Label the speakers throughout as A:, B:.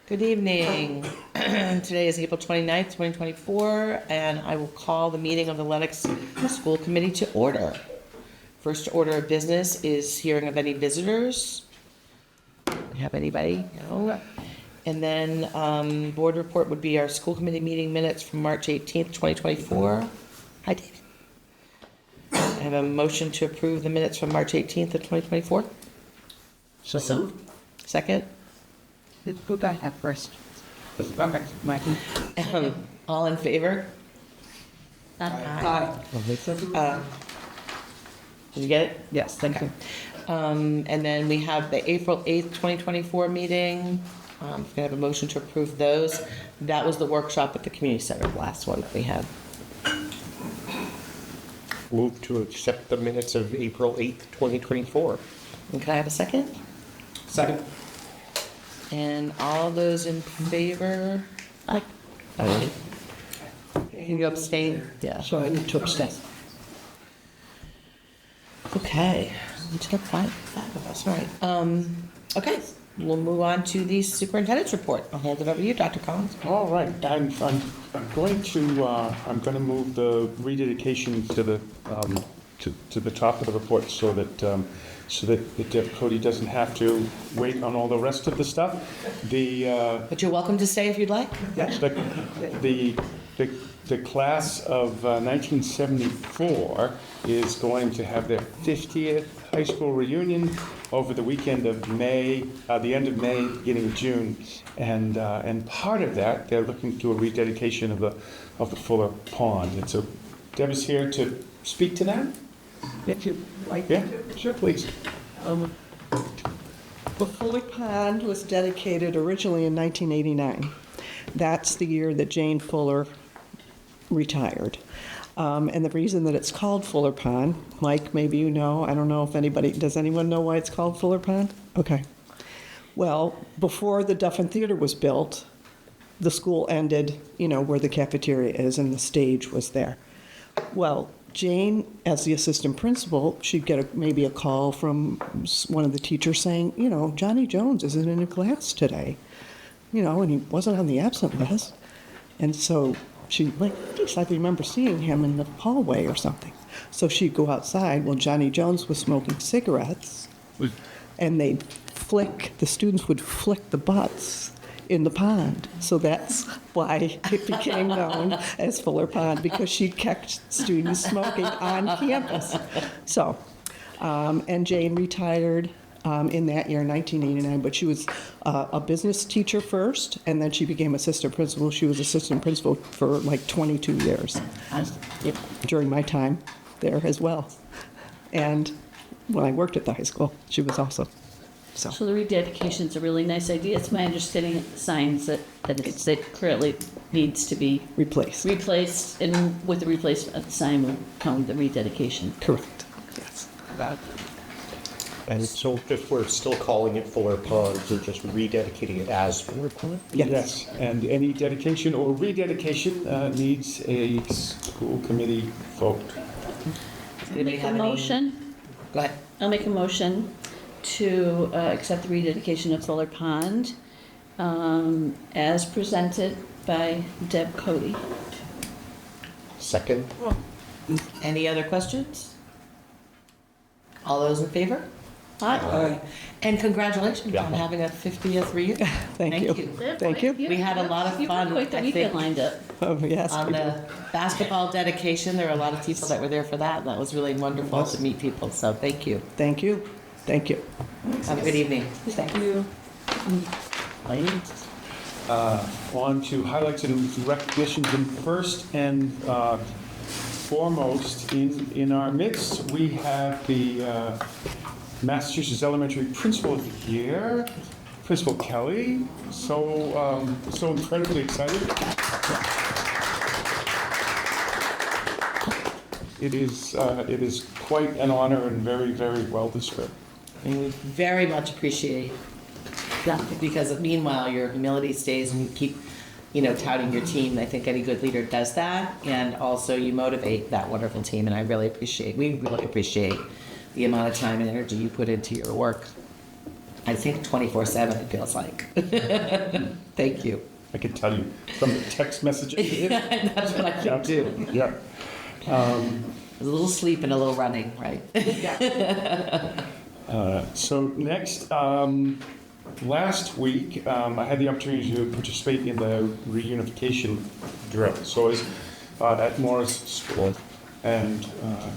A: Good evening. Today is April 29th, 2024, and I will call the meeting of the Lenox School Committee to order. First order of business is hearing of any visitors. Have anybody? No. And then board report would be our school committee meeting minutes from March 18th, 2024. Hi, David. I have a motion to approve the minutes from March 18th of 2024.
B: So,
A: Second?
B: who got that first? Okay, Mikey.
A: All in favor?
B: Aye.
A: Did you get it?
B: Yes, thank you.
A: And then we have the April 8th, 2024 meeting. Can I have a motion to approve those? That was the workshop at the community center, the last one that we had.
C: Move to accept the minutes of April 8th, 2024.
A: And can I have a second?
C: Second.
A: And all those in favor? Aye. Can you abstain? Yeah.
B: So I need to abstain.
A: Okay. We took up five of us, all right. Okay, we'll move on to the superintendent's report. I'll hand it over to you, Dr. Collins.
C: All right, I'm going to move the rededication to the top of the report so that Deb Cody doesn't have to wait on all the rest of the stuff.
A: But you're welcome to stay if you'd like.
C: Yes, the class of 1974 is going to have their 50th high school reunion over the weekend of May, the end of May, beginning of June, and part of that they're looking to do a rededication of the Fuller Pond. And so Deb is here to speak to that.
B: If you like.
C: Yeah, sure, please.
D: The Fuller Pond was dedicated originally in 1989. That's the year that Jane Fuller retired. And the reason that it's called Fuller Pond, Mike, maybe you know, I don't know if anybody, does anyone know why it's called Fuller Pond? Okay. Well, before the Duffin Theater was built, the school ended, where the cafeteria is, and the stage was there. Well, Jane, as the assistant principal, she'd get maybe a call from one of the teachers saying, Johnny Jones isn't in a class today, and he wasn't on the absent list. And so she, geez, I remember seeing him in the hallway or something. So she'd go outside. Well, Johnny Jones was smoking cigarettes, and the students would flick the butts in the pond. So that's why it became known as Fuller Pond, because she kept students smoking on campus. So, and Jane retired in that year, 1989, but she was a business teacher first, and then she became assistant principal. She was assistant principal for 22 years during my time there as well. And when I worked at the high school, she was also.
E: So the rededication is a really nice idea. It's my understanding at the signs that it currently needs to be
D: replaced,
E: and with the replacement of the sign will come the rededication.
D: Correct. Yes.
C: And so we're still calling it Fuller Pond, so just rededicating it as Fuller Pond?
D: Yes.
C: And any dedication or rededication needs a school committee vote.
E: Make a motion.
A: Go ahead.
E: I'll make a motion to accept the rededication of Fuller Pond as presented by Deb Cody.
C: Second.
A: Any other questions? All those in favor?
E: Aye.
A: And congratulations
C: Yeah.
A: on having a 50th reunion.
D: Thank you. Thank you.
A: We had a lot of fun,
E: You quite the
A: I
E: weekend
A: think,
E: lined up.
D: Oh, yes.
A: on
D: we do.
A: the basketball dedication. There were a lot of people that were there for that. That was really wonderful to meet people, so thank you.
D: Thank you. Thank you.
A: Have a good evening.
E: Thank you.
C: On to highlights and recognitions, and first and foremost in our midst, we have the Massachusetts Elementary Principal of the Year, Principal Kelly. So incredibly excited. It is quite an honor and very, very well deserved.
A: And we very much appreciate that, because meanwhile your humility stays and you keep, touting your team. I think any good leader does that, and also you motivate that wonderful team. And we really appreciate the amount of time and energy you put into your work. I think 24/7, it feels like. Thank you.
C: I can tell you from the text messages.
A: That's what I think too.
C: Yeah.
A: A little sleep and a little running, right?
C: So next, last week, I had the opportunity to participate in the reunification drill. So I was at Morris School, and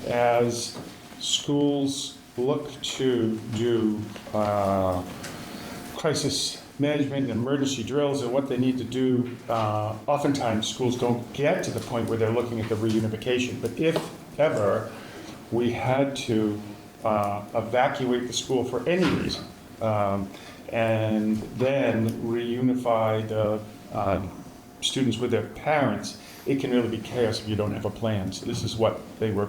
C: as schools look to do crisis management and emergency drills and what they need to do, oftentimes schools don't get to the point where they're looking at the reunification. But if ever we had to evacuate the school for any reason, and then reunify the students with their parents, it can really be chaos if you don't have a plan. So this is what they were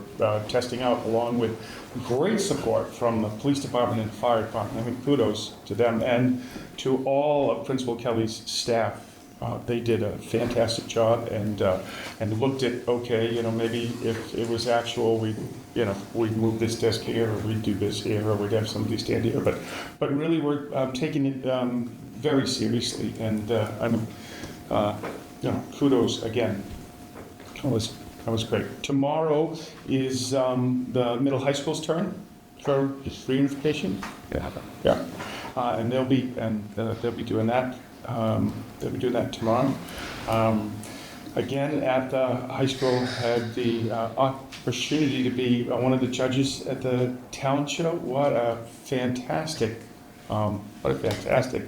C: testing out, along with great support from the police department and the fire department. I mean, kudos to them and to all of Principal Kelly's staff. They did a fantastic job and looked at, okay, maybe if it was actual, we'd move this desk here, or we'd do this here, or we'd have somebody stand here. But really, we're taking it very seriously, and kudos again. That was great. Tomorrow is the middle high school's turn for reunification. Yeah. And they'll be doing that. They'll be doing that tomorrow. Again, at the high school, had the opportunity to be one of the judges at the talent show. What a fantastic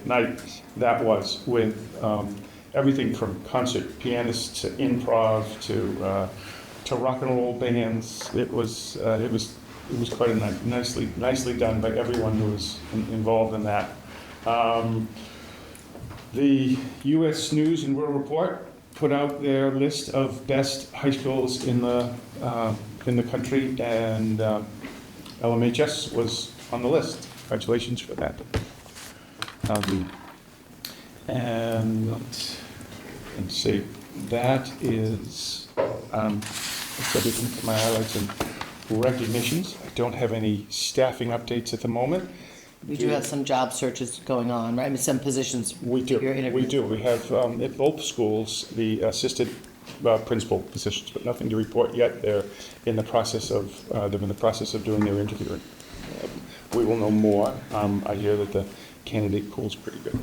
C: night that was, with everything from concert pianists to improv to rock and roll bands. It was quite a night. Nicely done by everyone who was involved in that. The U.S. News and World Report put out their list of best high schools in the country, and LMHS was on the list. Congratulations for that. And let's see, that is that's everything for my highlights and recognitions. I don't have any staffing updates at the moment.
A: We do have some job searches going on, right? I mean, some positions.
C: We do.
A: You're interviewing.
C: We do. We have at both schools the assistant principal positions, but nothing to report yet. They're in the process of doing their interviewing. We will know more. I hear that the candidate pool is pretty good.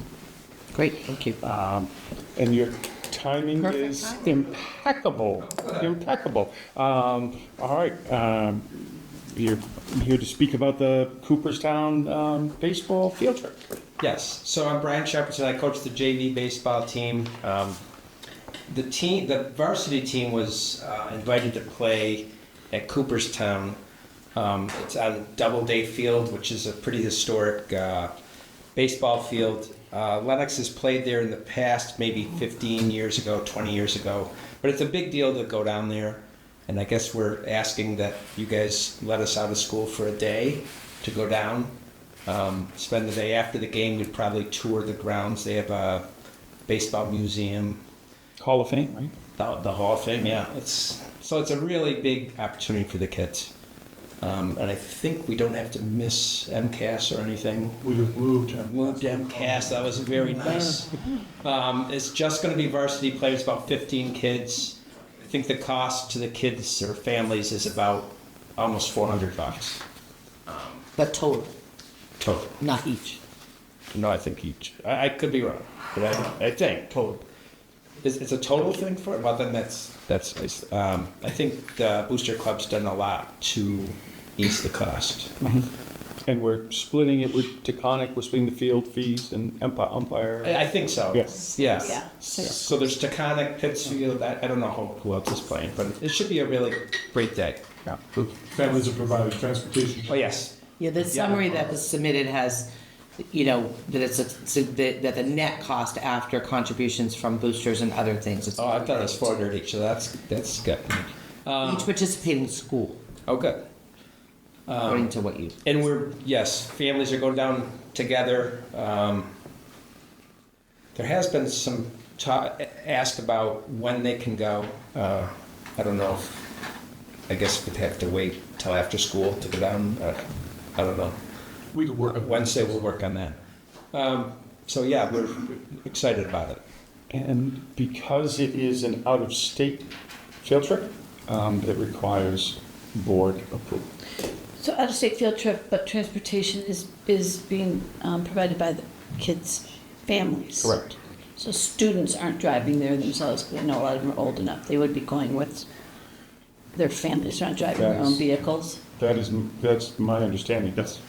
A: Great, thank you.
C: And your timing
A: Perfect
C: is
A: timing.
C: impeccable. All right. You're here to speak about the Cooperstown baseball field trip.
F: Yes. So I'm Brian Shepardson. I coach the JV baseball team. The varsity team was invited to play at Cooperstown. It's on a Doubleday Field, which is a pretty historic baseball field. Lenox has played there in the past, maybe 15 years ago, 20 years ago. But it's a big deal to go down there. And I guess we're asking that you guys let us out of school for a day to go down. Spend the day after the game. We'd probably tour the grounds. They have a baseball museum.
C: Hall of Fame, right?
F: The Hall of Fame, yeah. It's a really big opportunity for the kids. And I think we don't have to miss MCAS or anything.
C: We've moved.
F: Moved MCAS. That was very nice. It's just going to be varsity players, about 15 kids. I think the cost to the kids or families is about almost $400.
A: But total,
F: Total.
A: not each.
F: No, I think each. I could be wrong, but I think total. It's a total thing for it? Well, then that's nice. I think the booster club's done a lot to ease the cost.
C: And we're splitting it with Taconic. We're splitting the field fees and umpire.
F: I think so.
C: Yes.
F: Yeah.
A: Yeah.
F: So there's Taconic, Pittsfield. I don't know who else is playing, but it should be a really great day.
C: Yeah.
G: Families are provided transportation.
F: Oh, yes.
A: Yeah, the summary that was submitted has, that the net cost after contributions from boosters and other things. It's
F: Oh, I thought it was 400 each, so that's good.
A: each participating school,
F: Oh, good.
A: according to what you.
F: And families are going down together. There has been some talk asked about when they can go. I don't know. I guess we'd have to wait till after school to go down. I don't know.
G: We could work on
F: Wednesday we'll work on that. So yeah, we're excited about it.
C: And because it is an out-of-state field trip, it requires board approval.
E: So out-of-state field trip, but transportation is being provided by the kids' families.
C: Correct.
E: So students aren't driving there themselves, because I know a lot of them are old enough. They would be going with their families, they're not driving their own
C: That's-
E: vehicles.
C: That's my understanding, yes.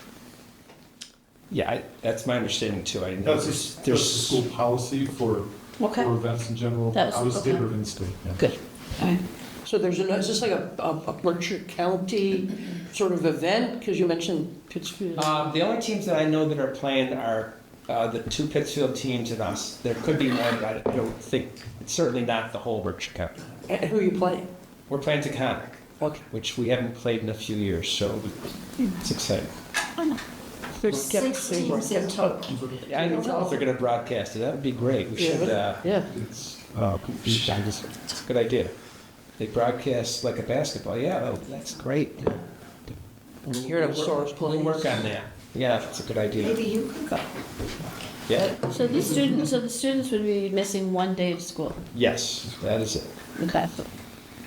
F: Yeah, that's my understanding too. I know
G: That's the
F: there's
G: school policy for
E: Okay,
G: events in general,
E: That was-
G: out of state
E: okay.
G: or in state. Yeah.
E: good. All right.
B: So there's is this like a Berkshire County sort of event? Because you mentioned Pittsfield.
F: The only teams that I know that are playing are the two Pittsfield teams and us. There could be more, but I don't think, it's certainly not the whole Berkshire County.
B: And who are you playing?
F: We're playing Taconic,
B: Okay.
F: which we haven't played in a few years, so it's exciting.
E: Six teams in total.
F: Yeah, I don't know if they're gonna broadcast it. That would be great. We should,
B: Yeah.
C: It's,
F: it's a good idea. They broadcast like a basketball. Yeah, oh, that's great.
B: Here at Source
F: We'll
B: Place.
F: work on that. Yeah, that's a good idea.
E: Maybe you could go.
F: Yeah,
E: So the students would be missing one day of school.
F: yes, that is it.
E: Okay.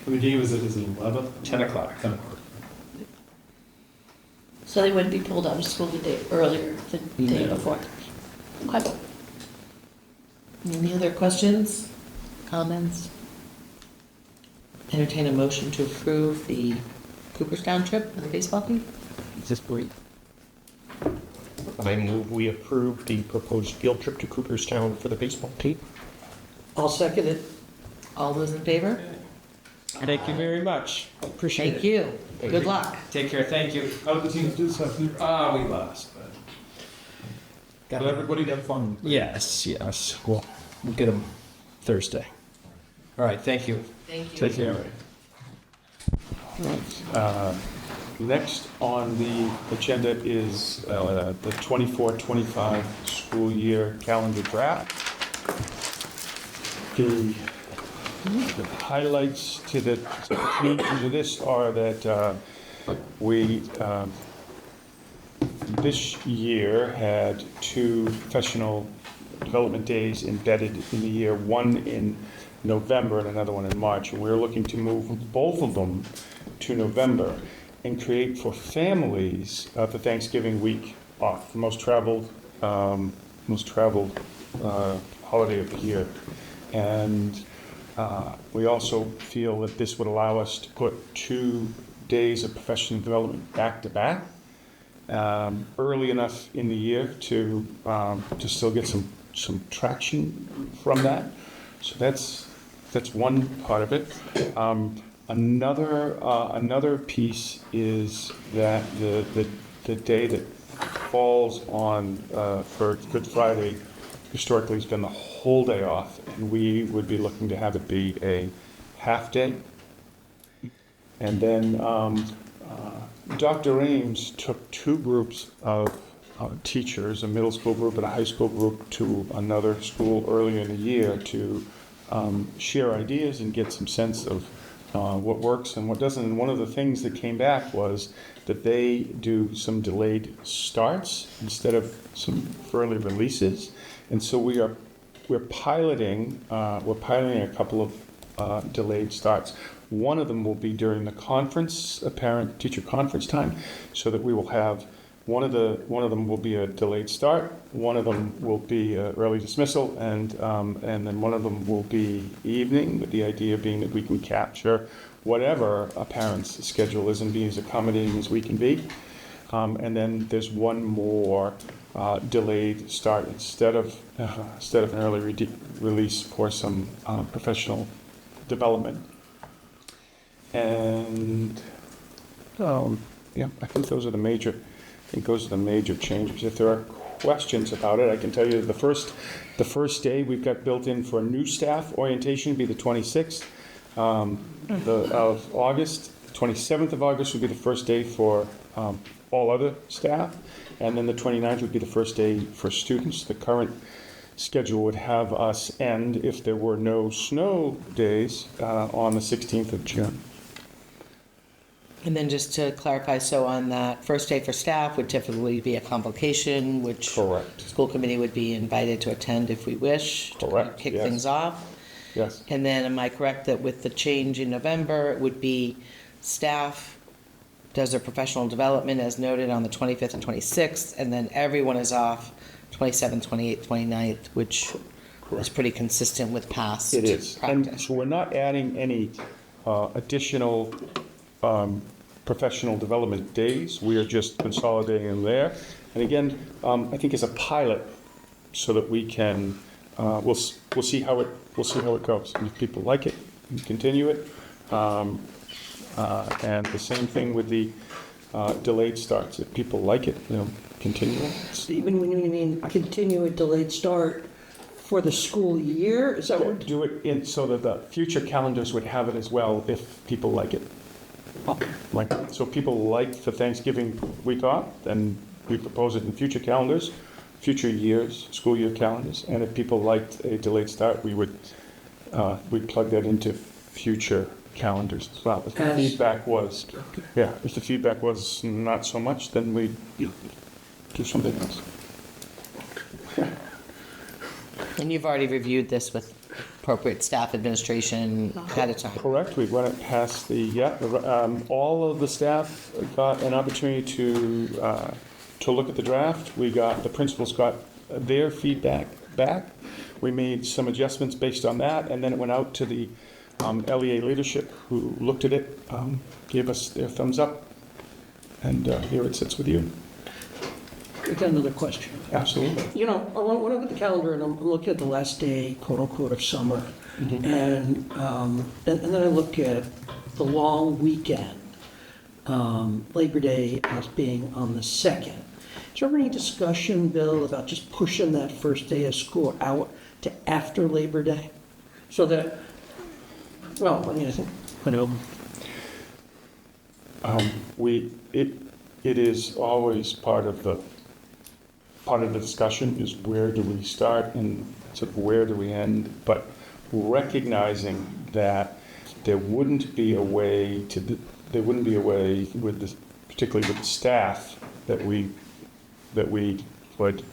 G: And the game is at 11?
F: 10 o'clock.
G: 10 o'clock.
E: So they would be pulled out of school the day earlier, the day before. Okay.
A: Any other questions, comments? Entertain a motion to approve the Cooperstown trip for the baseball team?
H: Is this great? I move we approve the proposed field trip to Cooperstown for the baseball team.
B: I'll second it.
A: All those in favor?
F: Thank you very much. Appreciate
A: Thank
F: it.
A: you. Good luck.
F: Take care. Thank you.
G: How did the teams do this afternoon?
F: We lost.
G: But everybody had fun.
F: Yes, yes. We'll get them Thursday. All right. Thank you.
A: Thank you.
F: Take care.
C: Next on the agenda is the 24-25 school year calendar draft. The highlights to this are that we this year had two professional development days embedded in the year, one in November and another one in March. And we're looking to move both of them to November and create for families the Thanksgiving week off, the most traveled holiday of the year. And we also feel that this would allow us to put 2 days of professional development back to back, early enough in the year to still get some traction from that. So that's one part of it. Another piece is that the day that falls on for Good Friday historically has been the whole day off, and we would be looking to have it be a half day. And then Dr. Ames took 2 groups of teachers, a middle school group and a high school group, to another school earlier in the year to share ideas and get some sense of what works and what doesn't. And one of the things that came back was that they do some delayed starts instead of some early releases. And so we're piloting a couple of delayed starts. One of them will be during the conference, a parent-teacher conference time, so that we will have one of them will be a delayed start, one of them will be early dismissal, and then one of them will be evening, with the idea being that we can capture whatever a parent's schedule is and be as accommodating as we can be. And then there's one more delayed start instead of an early release for some professional development. And yeah, I think those are the major changes. If there are questions about it, I can tell you the first day we've got built in for new staff orientation will be the 26th of August. 27th of August would be the first day for all other staff, and then the 29th would be the first day for students. The current schedule would have us end, if there were no snow days, on the 16th of June.
A: And then just to clarify, so on that first day for staff would typically be a convocation, which
C: Correct.
A: school committee would be invited to attend if we wish. To
C: Correct,
A: kick
C: yes.
A: things off.
C: Yes.
A: And then am I correct that with the change in November, it would be staff does their professional development as noted on the 25th and 26th, and then everyone is off 27th, 28th, 29th, which is pretty consistent with past
C: It is. And
A: practice.
C: so we're not adding any additional professional development days. We are just consolidating them there. And again, I think as a pilot, so that we can, we'll see how it goes. And if people like it, we continue it. And the same thing with the delayed starts. If people like it, they'll continue it.
B: Stephen, when you mean continue a delayed start for the school year, is that what?
C: Do it in, so that the future calendars would have it as well if people like it.
B: Okay.
C: Like, so people like the Thanksgiving week off, then we propose it in future calendars, future years, school year calendars. And if people liked a delayed start, we'd plug that into future calendars as well. If the
B: As-
C: feedback was, yeah, if the feedback was not so much, then we'd do something else.
A: And you've already reviewed this with appropriate staff administration ahead of time.
C: Correct, we run it past all of the staff got an opportunity to look at the draft. The principals got their feedback back. We made some adjustments based on that, and then it went out to the LEA leadership who looked at it, gave us their thumbs up, and here it sits with you.
B: I got another question.
C: Absolutely.
B: You know, when I look at the calendar and I'm looking at the last day, quote unquote, of summer, and then I look at the long weekend, Labor Day as being on the 2nd. Is there any discussion, Bill, about just pushing that first day of school out to after Labor Day? So that, well, I mean, I think,
C: It is always part of the discussion is where do we start and sort of where do we end, but recognizing that there wouldn't be a way with this, particularly with the staff, that we would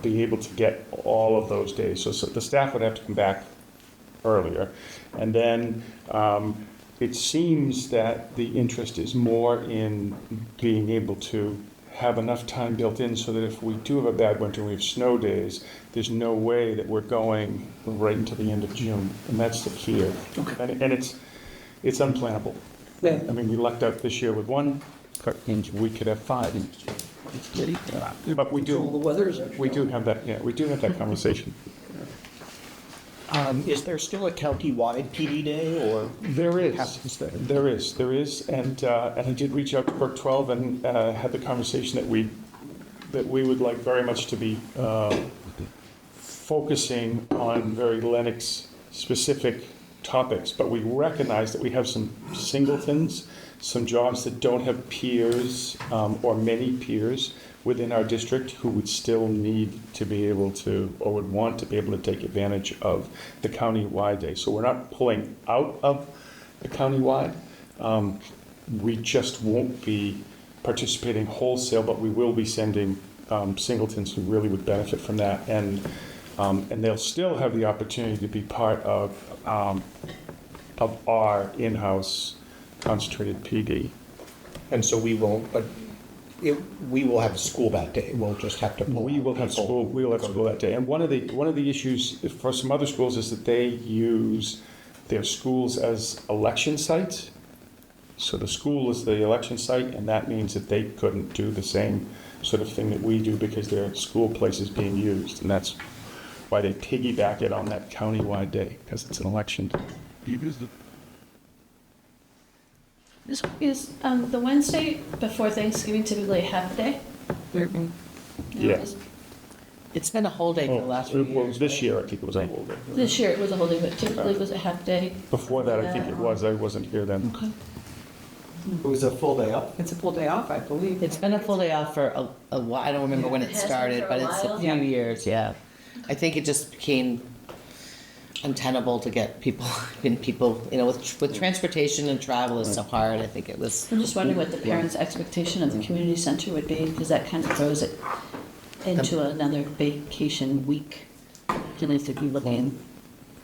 C: be able to get all of those days. So the staff would have to come back earlier, and then it seems that the interest is more in being able to have enough time built in so that if we do have a bad winter, we have snow days, there's no way that we're going right until the end of June. And that's the fear.
B: Okay.
C: And it's unplannable.
B: yeah,
C: I mean, we lucked out this year with one, and we could have 5. But we
B: all the
C: do,
B: weather is.
C: we do have that, yeah, we do have that conversation.
H: Is there still a county-wide PD day, or?
C: There is.
H: Happens there?
C: There is, and I did reach out to Berk 12 and had the conversation that we would like very much to be focusing on very Lennox-specific topics, but we recognize that we have some singletons, some jobs that don't have peers or many peers within our district who would still need to be able to, or would want to be able to take advantage of the county-wide day. So we're not pulling out of the county-wide. We just won't be participating wholesale, but we will be sending singletons who really would benefit from that. And they'll still have the opportunity to be part of our in-house concentrated PD.
H: And so we won't, but we will have school that day. We'll just have to pull
C: We will have
H: people.
C: school. We will have school that day. And one of the issues for some other schools is that they use their schools as election sites. So the school is the election site, and that means that they couldn't do the same sort of thing that we do because their school place is being used, and that's why they piggyback it on that county-wide day because it's an election.
E: Is the Wednesday before Thanksgiving typically a half day?
C: Yeah.
A: It's been a whole day for the last few
C: Well,
A: years.
C: this year I think it was a whole day.
E: This year it was a whole day, but typically it was a half day.
C: Before that, I think it was. I wasn't here then.
E: Okay.
G: It was a full day up?
D: It's a full day off, I believe.
A: It's been a full day off for a while. I don't remember when
E: It
A: it
E: has been
A: started,
E: for a
A: but it's a
E: while.
A: few years, yeah. I think it just became untenable to get people, with transportation and travel is so hard, I think it was.
E: I'm just wondering what the parents' expectation of the community center would be, because that kind of throws it into another vacation week. And if they'd be looking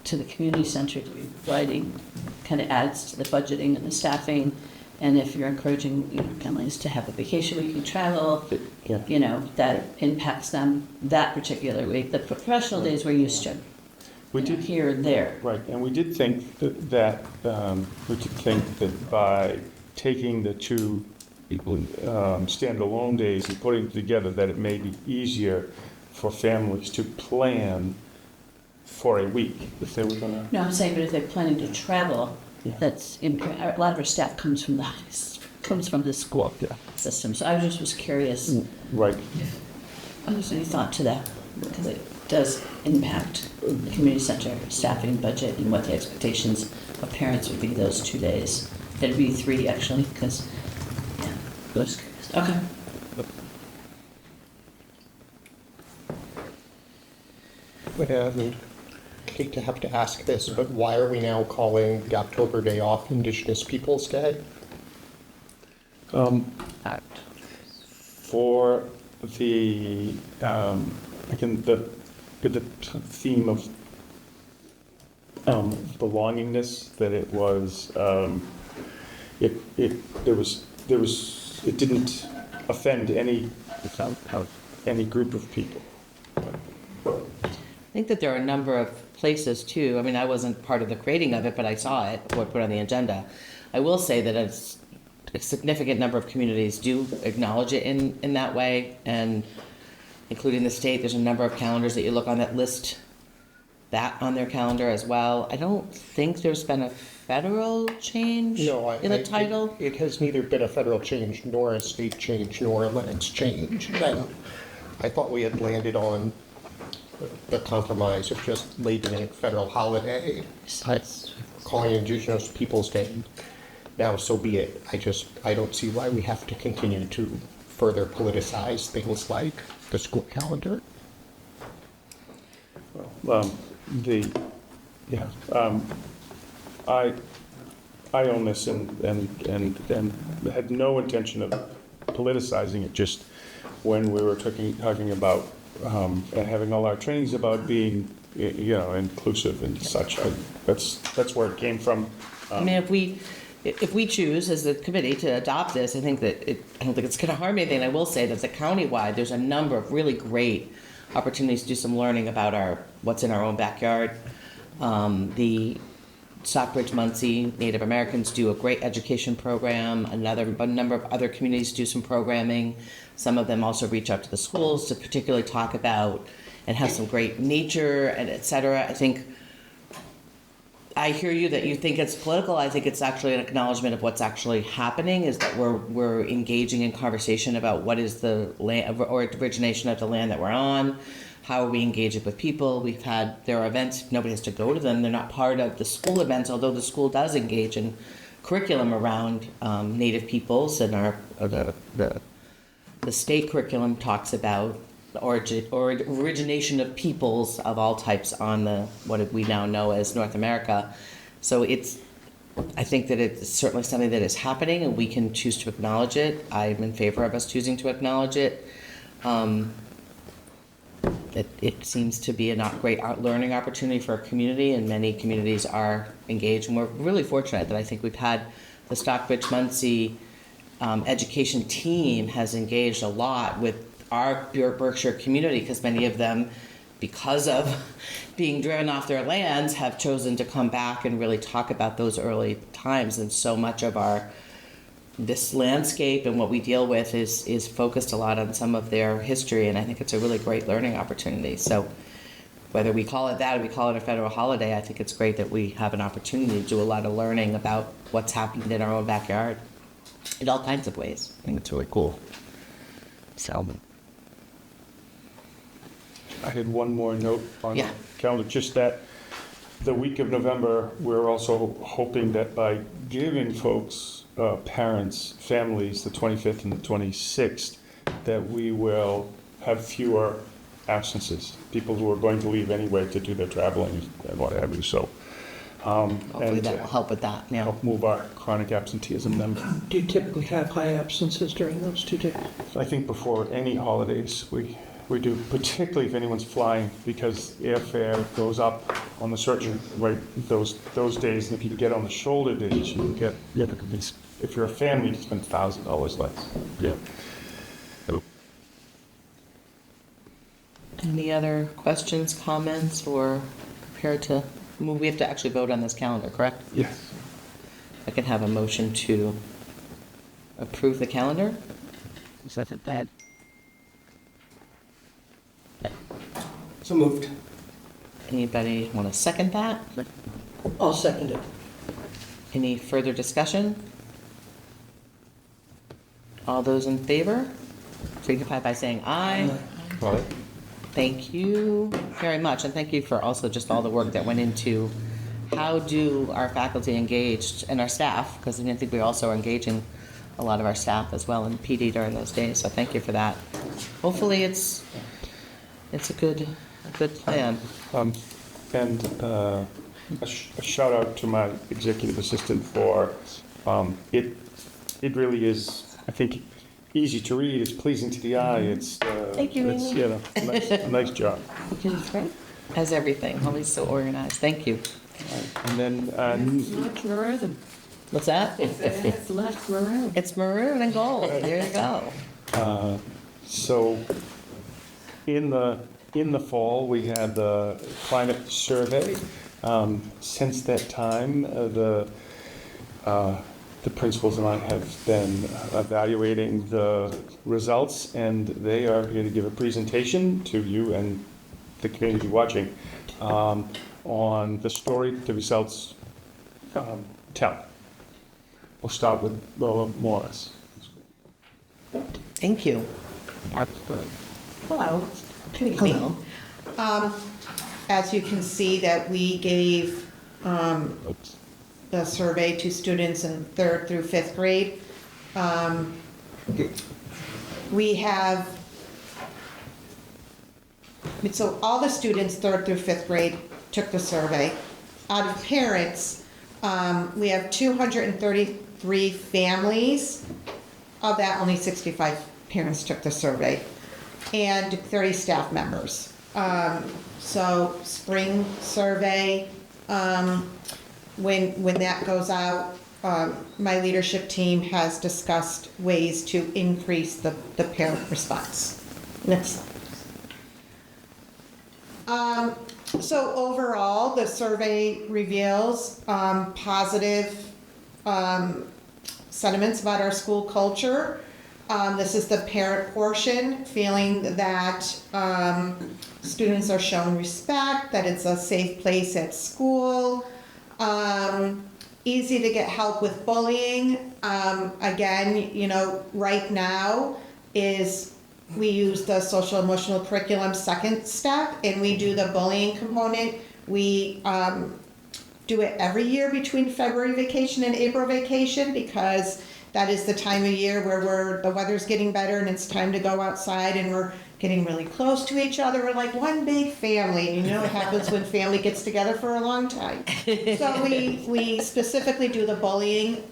E: to the community center to be providing, kind of adds to the budgeting and the staffing. And if you're encouraging families to have a vacation week and travel,
H: Yeah.
E: that impacts them that particular week. The professional days we're used to,
C: We did,
E: here and there.
C: right, and we did think that by taking the two standalone days and putting them together, that it may be easier for families to plan for a week if they were gonna.
E: No, I'm saying, but if they're planning to travel,
C: Yeah.
E: that's, a lot of our staff comes from the school system. So I just was curious,
C: Right,
E: if there's any thought to that, because it does impact the community center staffing budget and what the expectations of parents would be those 2 days. It'd be 3, actually, because, yeah, I was curious. Okay.
H: And I hate to have to ask this, but why are we now calling the October day off Indigenous Peoples' Day?
C: for the, again, the theme of belongingness, that it was, it didn't offend any group of people.
A: I think that there are a number of places too. I mean, I wasn't part of the creating of it, but I saw it or put on the agenda. I will say that a significant number of communities do acknowledge it in that way, and including the state. There's a number of calendars that you look on that list that on their calendar as well. I don't think there's been a federal change
H: No,
A: in the title.
H: It has neither been a federal change, nor a state change, nor a Lenox change. I thought we had landed on the compromise of just labeling it federal holiday, calling it Indigenous Peoples' Day. Now, so be it. I don't see why we have to continue to further politicize things like the school calendar.
C: I own this and had no intention of politicizing it, just when we were talking about and having all our trainings about being, inclusive and such. That's where it came from.
A: I mean, if we choose as a committee to adopt this, I think that I don't think it's going to harm anything. I will say that the countywide, there's a number of really great opportunities to do some learning about what's in our own backyard. The Stockbridge Muncie Native Americans do a great education program. A number of other communities do some programming. Some of them also reach out to the schools to particularly talk about and have some great nature and et cetera. I hear you that you think it's political. I think it's actually an acknowledgement of what's actually happening, is that we're engaging in conversation about what is the land or origination of the land that we're on. How are we engaging with people? There are events, nobody has to go to them. They're not part of the school events, although the school does engage in curriculum around Native peoples, and the state curriculum talks about origination of peoples of all types on what we now know as North America. So I think that it's certainly something that is happening, and we can choose to acknowledge it. I'm in favor of us choosing to acknowledge it. It seems to be a great learning opportunity for our community, and many communities are engaged. And we're really fortunate that I think we've had the Stockbridge Muncie education team has engaged a lot with our Berkshire community, because many of them, because of being driven off their lands, have chosen to come back and really talk about those early times. And so much of this landscape and what we deal with is focused a lot on some of their history, and I think it's a really great learning opportunity. So whether we call it that or we call it a federal holiday, I think it's great that we have an opportunity to do a lot of learning about what's happening in our own backyard in all kinds of ways. I think it's really cool. So
C: I had one more note on
A: Yeah.
C: the calendar, just that the week of November, we're also hoping that by giving folks, parents, families, the 25th and the 26th, that we will have fewer absences, people who are going to leave anyway to do their traveling and what have you, so.
A: Hopefully
C: and
A: that will help with that, yeah.
C: help move our chronic absenteeism then.
B: Do you typically have high absences during those 2 days?
C: I think before any holidays, we do, particularly if anyone's flying, because airfare goes up on the search right those days, and if you get on the shoulder days, you can get, if you're a family, you spend $1,000 less. Yeah.
A: Any other questions, comments, or prepared to move? We have to actually vote on this calendar, correct?
C: Yes.
A: I can have a motion to approve the calendar.
E: Second that.
F: So moved.
A: Anybody want to second that?
B: I'll second it.
A: Any further discussion? All those in favor signify by saying aye. Thank you very much, and thank you for also just all the work that went into how do our faculty engaged and our staff, because I think we also are engaging a lot of our staff as well in PD during those days, so thank you for that. Hopefully it's a good plan.
C: And a shout out to my executive assistant for, it really is, I think, easy to read, it's pleasing to the eye, it's,
A: Thank you,
C: it's,
A: Amy.
C: you know, nice job.
A: As everything, always so organized. Thank you.
C: And then,
A: What's that?
E: It's left maroon.
A: It's maroon and gold. There you go.
C: so in the fall, we had the climate survey. Since that time, the principals and I have been evaluating the results, and they are here to give a presentation to you and the community watching on the story the results tell. We'll start with Lola Morris.
A: Thank you.
I: Hello.
A: Hello.
I: As you can see that we gave the survey to students in 3rd through 5th grade. We have, so all the students 3rd through 5th grade took the survey. Out of parents, we have 233 families. Of that, only 65 parents took the survey, and 30 staff members. So spring survey, when that goes out, my leadership team has discussed ways to increase the parent response. Next slide. So overall, the survey reveals positive sentiments about our school culture. This is the parent portion, feeling that students are shown respect, that it's a safe place at school, easy to get help with bullying. Again, you know, right now we use the social emotional curriculum second step, and we do the bullying component. We do it every year between February vacation and April vacation, because that is the time of year where the weather's getting better and it's time to go outside, and we're getting really close to each other. We're like one big family. And you know what happens when family gets together for a long time. So we specifically do the bullying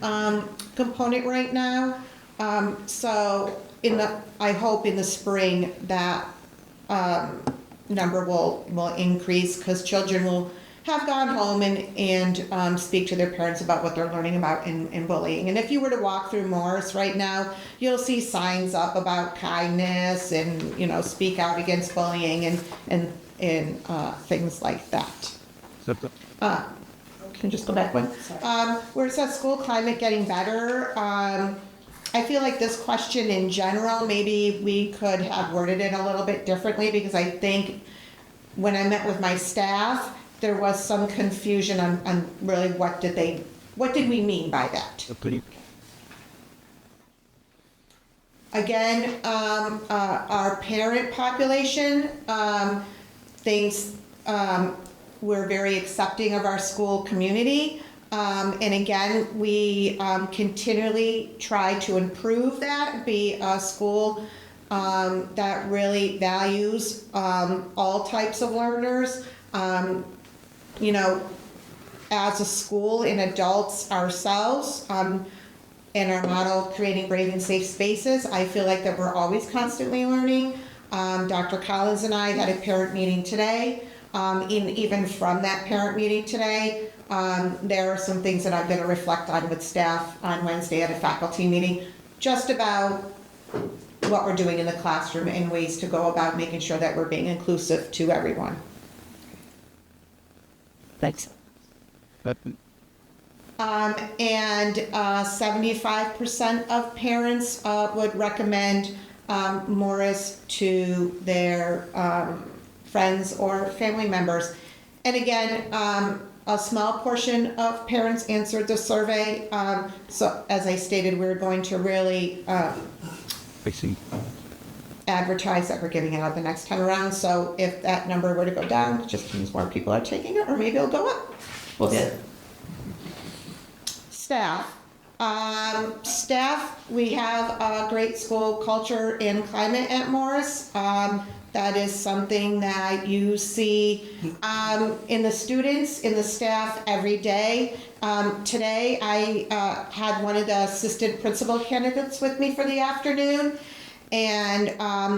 I: component right now. So I hope in the spring that number will increase, because children will have gone home and speak to their parents about what they're learning about in bullying. And if you were to walk through Morris right now, you'll see signs up about kindness and, you know, speak out against bullying and things like that. Can you just go back one? Where it says school climate getting better, I feel like this question in general, maybe we could have worded it a little bit differently, because I think when I met with my staff, there was some confusion on really what did we mean by that. Again, our parent population thinks we're very accepting of our school community. And again, we continually try to improve that, be a school that really values all types of learners. You know, as a school and adults ourselves, in our model, creating brave and safe spaces, I feel like that we're always constantly learning. Dr. Collins and I had a parent meeting today. Even from that parent meeting today, there are some things that I'm going to reflect on with staff on Wednesday at a faculty meeting, just about what we're doing in the classroom and ways to go about making sure that we're being inclusive to everyone.
E: Thanks.
I: And 75% of parents would recommend Morris to their friends or family members. And again, a small portion of parents answered the survey. So as I stated, we're going to really advertise that we're giving it out the next time around. So if that number were to go down, it just means more people are taking it, or maybe it'll go up. We'll see. Staff. Staff, we have a great school culture and climate at Morris. That is something that you see in the students, in the staff every day. Today, I had one of the assistant principal candidates with me for the afternoon, and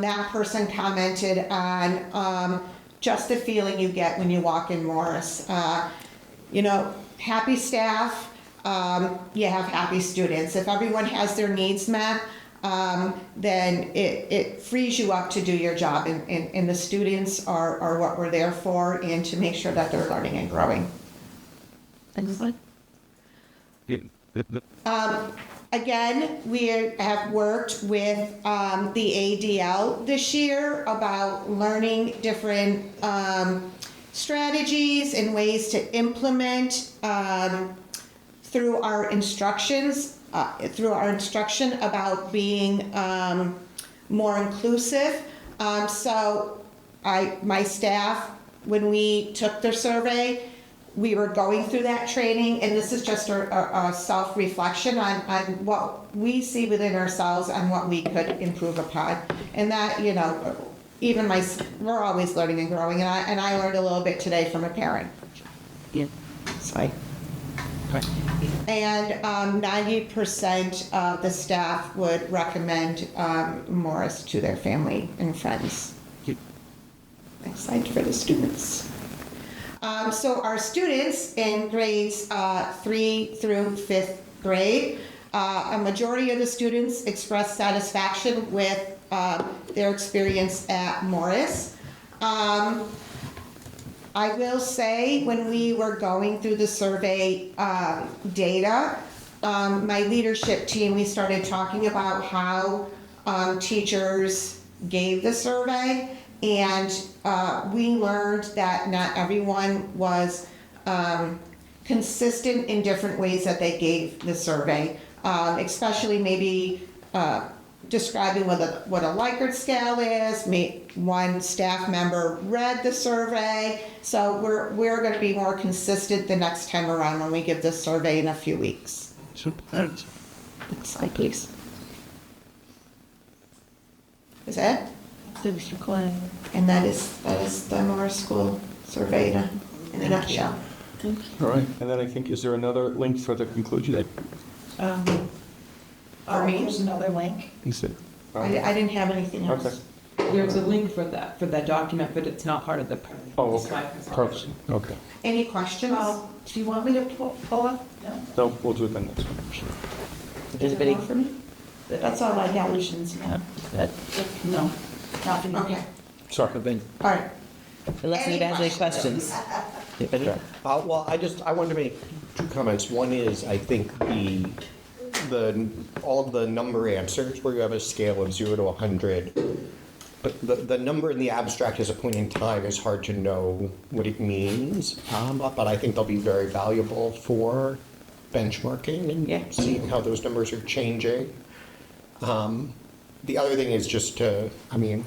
I: that person commented on just the feeling you get when you walk in Morris. You know, happy staff, you have happy students. If everyone has their needs met, then it frees you up to do your job, and the students are what we're there for, and to make sure that they're learning and growing.
E: Excellent.
I: Again, we have worked with the ADL this year about learning different strategies and ways to implement through our instructions, through our instruction about being more inclusive. So my staff, when we took their survey, we were going through that training, and this is just a self-reflection on what we see within ourselves and what we could improve upon. And that, you know, even we're always learning and growing, and I learned a little bit today from a parent.
E: Yeah.
I: So and 90% of the staff would recommend Morris to their family and friends. Next slide for the students. So our students in grades 3 through 5th grade, a majority of the students expressed satisfaction with their experience at Morris. I will say, when we were going through the survey data, my leadership team, we started talking about how teachers gave the survey, and we learned that not everyone was consistent in different ways that they gave the survey, especially maybe describing what a Likert scale is. One staff member read the survey, so we're going to be more consistent the next time around when we give this survey in a few weeks. Next slide, please. Is that? And that is the Morris School survey in a nutshell.
C: All right, and then I think, is there another link for the conclusion?
I: For me?
J: There's another link.
C: Is it?
I: I didn't have anything else.
C: Okay.
J: There's a link for that document, but it's not part of the.
C: Oh, okay, perfect, okay.
I: Any questions?
J: Do you want me to pull up?
C: No, we'll do it then next one.
A: Anybody?
I: For me? That's all I have.
J: No, nothing.
I: Okay,
C: Sorry.
I: all right.
A: Unless anybody has any questions. Anybody?
H: Well, I wanted to make two comments. One is, I think all of the number answers where you have a scale of 0 to 100, but the number in the abstract as a point in time is hard to know what it means. But I think they'll be very valuable for benchmarking and seeing how those numbers are changing. The other thing is just to, I think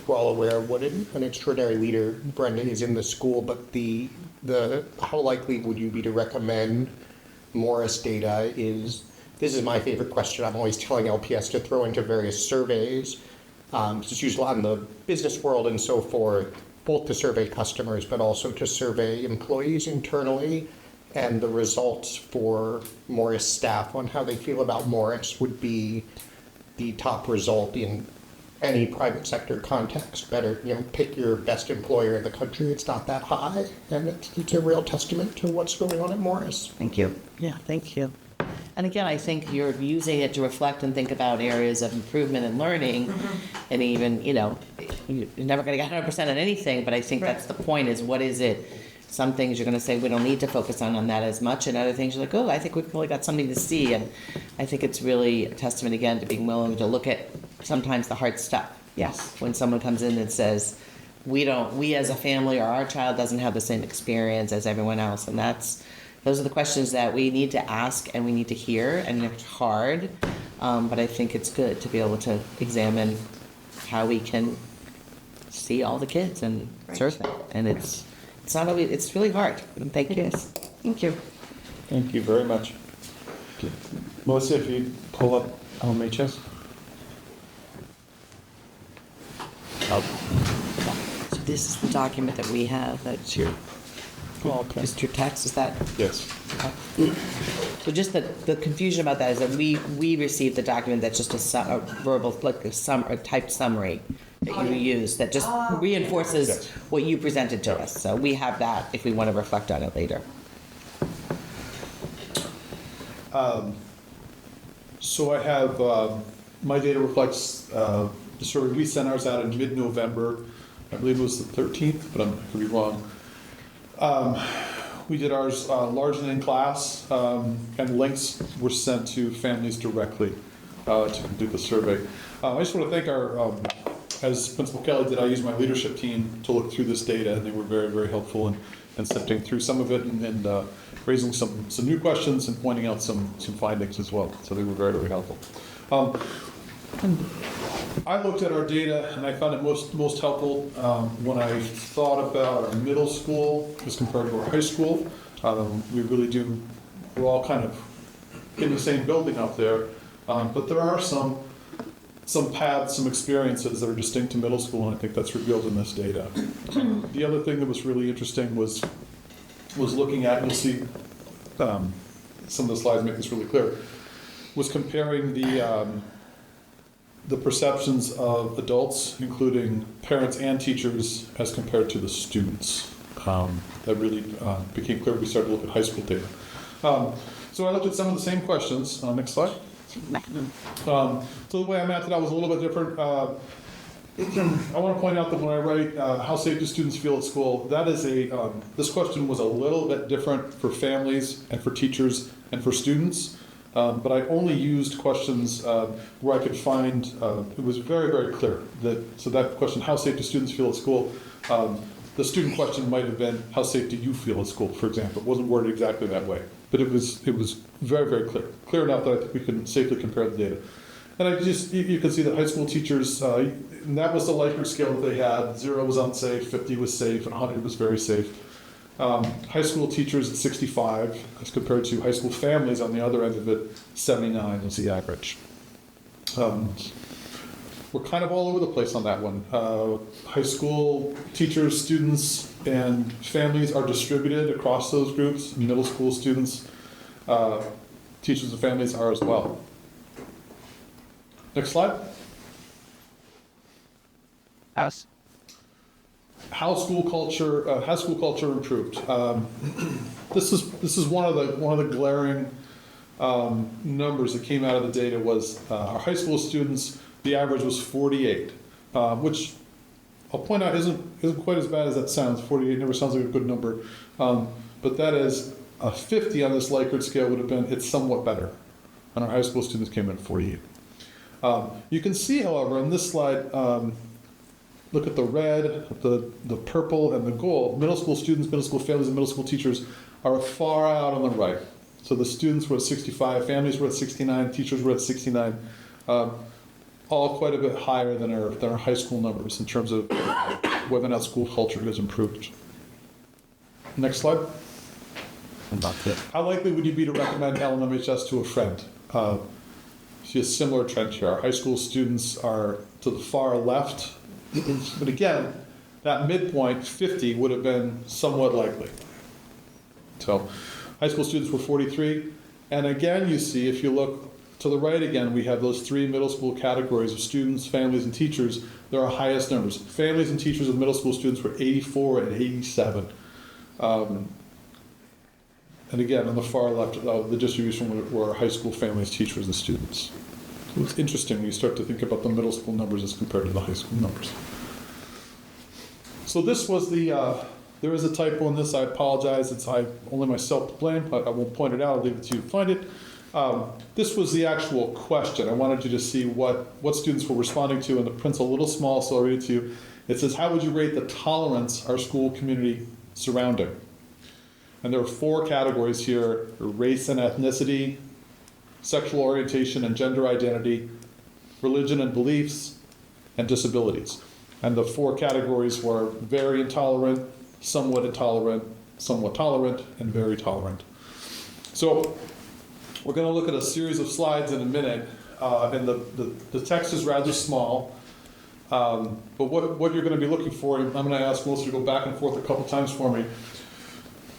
H: we're all aware of what an extraordinary leader Brenda is in the school, but how likely would you be to recommend Morris data is this is my favorite question. I'm always telling LPS to throw into various surveys. It's used a lot in the business world and so forth, both to survey customers, but also to survey employees internally. And the results for Morris staff on how they feel about Morris would be the top result in any private sector context. Better, pick your best employer in the country. It's not that high, and it's a real testament to what's going on at Morris.
A: Thank you. Yeah, thank you. And again, I think you're using it to reflect and think about areas of improvement and learning. And even, you're never going to get 100% on anything, but I think that's the point, is what is it? Some things you're going to say, we don't need to focus on that as much, and other things you're like, oh, I think we've really got something to see. And I think it's really a testament, again, to being willing to look at sometimes the hard stuff.
D: Yes.
A: When someone comes in and says, we as a family or our child doesn't have the same experience as everyone else. And those are the questions that we need to ask and we need to hear, and it's hard. But I think it's good to be able to examine how we can see all the kids and serve them. And it's not always, it's really hard. And thank you.
D: Yes. Thank you.
C: Thank you very much. Okay. Melissa, if you pull up LMHS.
A: So this is the document that we have, that's your, just your text, is that?
C: Yes.
A: So just the confusion about that is that we received the document that's just a verbal, like a typed summary that you use that just reinforces
C: Yes.
A: what you presented to us. So we have that if we want to reflect on it later.
K: So I have, my data reflects the survey. We sent ours out in mid-November. I believe it was the 13th, but I could be wrong. We did ours largely in class, and links were sent to families directly to complete the survey. I just want to thank our, as Principal Kelly did, I used my leadership team to look through this data, and they were very, very helpful in sifting through some of it and raising some new questions and pointing out some findings as well. So they were very, very helpful. I looked at our data and I found it most helpful when I thought about our middle school as compared to our high school. We really do, we're all kind of in the same building up there, but there are some paths, some experiences that are distinct to middle school, and I think that's revealed in this data. The other thing that was really interesting was looking at, and you'll see some of the slides make this really clear, was comparing the perceptions of adults, including parents and teachers, as compared to the students. That really became clear when we started to look at high school data. So I looked at some of the same questions. Next slide. So the way I mapped it out was a little bit different. I want to point out that when I write how safe do students feel at school, that is this question was a little bit different for families and for teachers and for students. But I only used questions where I could find, it was very, very clear so that question, how safe do students feel at school? The student question might have been, how safe do you feel at school, for example. It wasn't worded exactly that way, but it was very, very clear. Clear enough that I think we can safely compare the data. And you can see that high school teachers, and that was the Likert scale that they had. 0 was unsafe, 50 was safe, and 100 was very safe. High school teachers at 65, as compared to high school families on the other end of it, 79 was the average. We're kind of all over the place on that one. High school teachers, students, and families are distributed across those groups. Middle school students, teachers and families are as well. Next slide. How school culture improved. This is one of the glaring numbers that came out of the data was our high school students. The average was 48, which I'll point out isn't quite as bad as that sounds. 48 never sounds like a good number, but that is a 50 on this Likert scale would have been it's somewhat better, and our high school students came in at 48. You can see, however, on this slide. Look at the red, the purple, and the gold. Middle school students, middle school families, and middle school teachers are far out on the right. So the students were at 65, families were at 69, teachers were at 69, all quite a bit higher than our high school numbers in terms of whether or not school culture has improved. Next slide. How likely would you be to recommend LMHS to a friend? See a similar trend here. Our high school students are to the far left. But again, that midpoint, 50, would have been somewhat likely. So high school students were 43. And again, you see, if you look to the right again, we have those three middle school categories of students, families, and teachers. They're our highest numbers. Families and teachers of middle school students were 84 and 87. And again, on the far left, the distribution were high school families, teachers, and students. So it's interesting when you start to think about the middle school numbers as compared to the high school numbers. So this was there is a typo in this, I apologize, it's only myself to blame, I won't point it out, I'll leave it to you to find it. This was the actual question. I wanted you to see what students were responding to, and the print's a little small, so I'll read it to you. It says, how would you rate the tolerance our school community surrounding? And there are 4 categories here: race and ethnicity, sexual orientation and gender identity, religion and beliefs, and disabilities. And the 4 categories were very intolerant, somewhat tolerant, and very tolerant. So we're going to look at a series of slides in a minute, and the text is rather small. But what you're going to be looking for, I'm going to ask Melissa to go back and forth a couple times for me.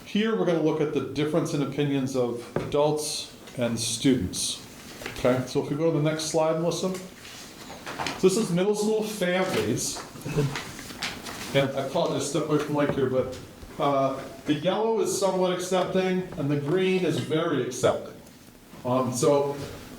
K: Here we're going to look at the difference in opinions of adults and students. Okay, so if we go to the next slide, Melissa. So this is middle school families. And I apologize, step away from Mike here, but the yellow is somewhat accepting and the green is very accepting. So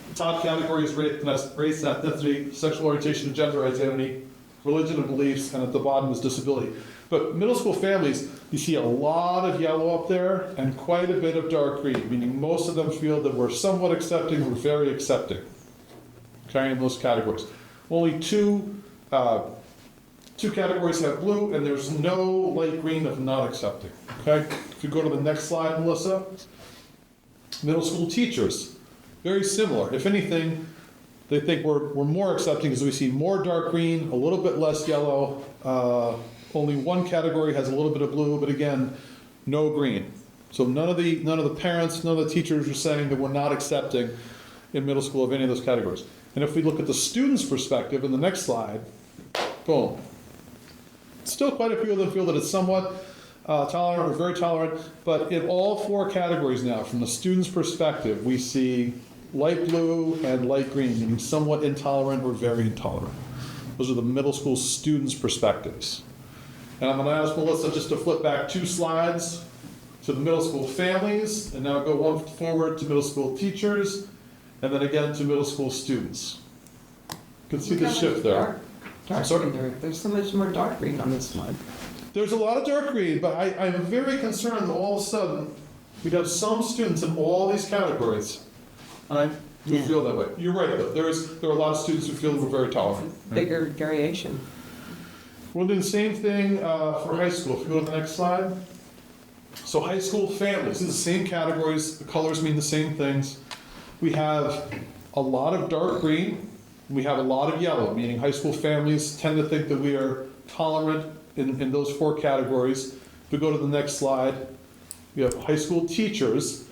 K: the top category is race and ethnicity, sexual orientation and gender identity, religion and beliefs, and at the bottom is disability. But middle school families, you see a lot of yellow up there and quite a bit of dark green, meaning most of them feel that we're somewhat accepting, we're very accepting. Okay, in those categories. Only two categories have blue, and there's no light green of not accepting. Okay, if you go to the next slide, Melissa. Middle school teachers, very similar. If anything, they think we're more accepting because we see more dark green, a little bit less yellow. Only one category has a little bit of blue, but again, no green. So none of the parents, none of the teachers are saying that we're not accepting in middle school of any of those categories. And if we look at the students' perspective in the next slide, boom. Still quite a few of them feel that it's somewhat tolerant or very tolerant, but in all 4 categories now, from the student's perspective, we see light blue and light green, meaning somewhat intolerant or very intolerant. Those are the middle school students' perspectives. And I'm going to ask Melissa just to flip back 2 slides to the middle school families, and now go one forward to middle school teachers, and then again to middle school students. You can see the shift there.
J: Dark green there. There's so much more dark green on this one.
K: There's a lot of dark green, but I'm very concerned that all of a sudden we'd have some students in all these categories. And I do feel that way. You're right, though. There are a lot of students who feel we're very tolerant.
J: Bigger variation.
K: We'll do the same thing for high school. If you go to the next slide. So high school families, these are the same categories. The colors mean the same things. We have a lot of dark green. We have a lot of yellow, meaning high school families tend to think that we are tolerant in those 4 categories. If we go to the next slide, we have high school teachers.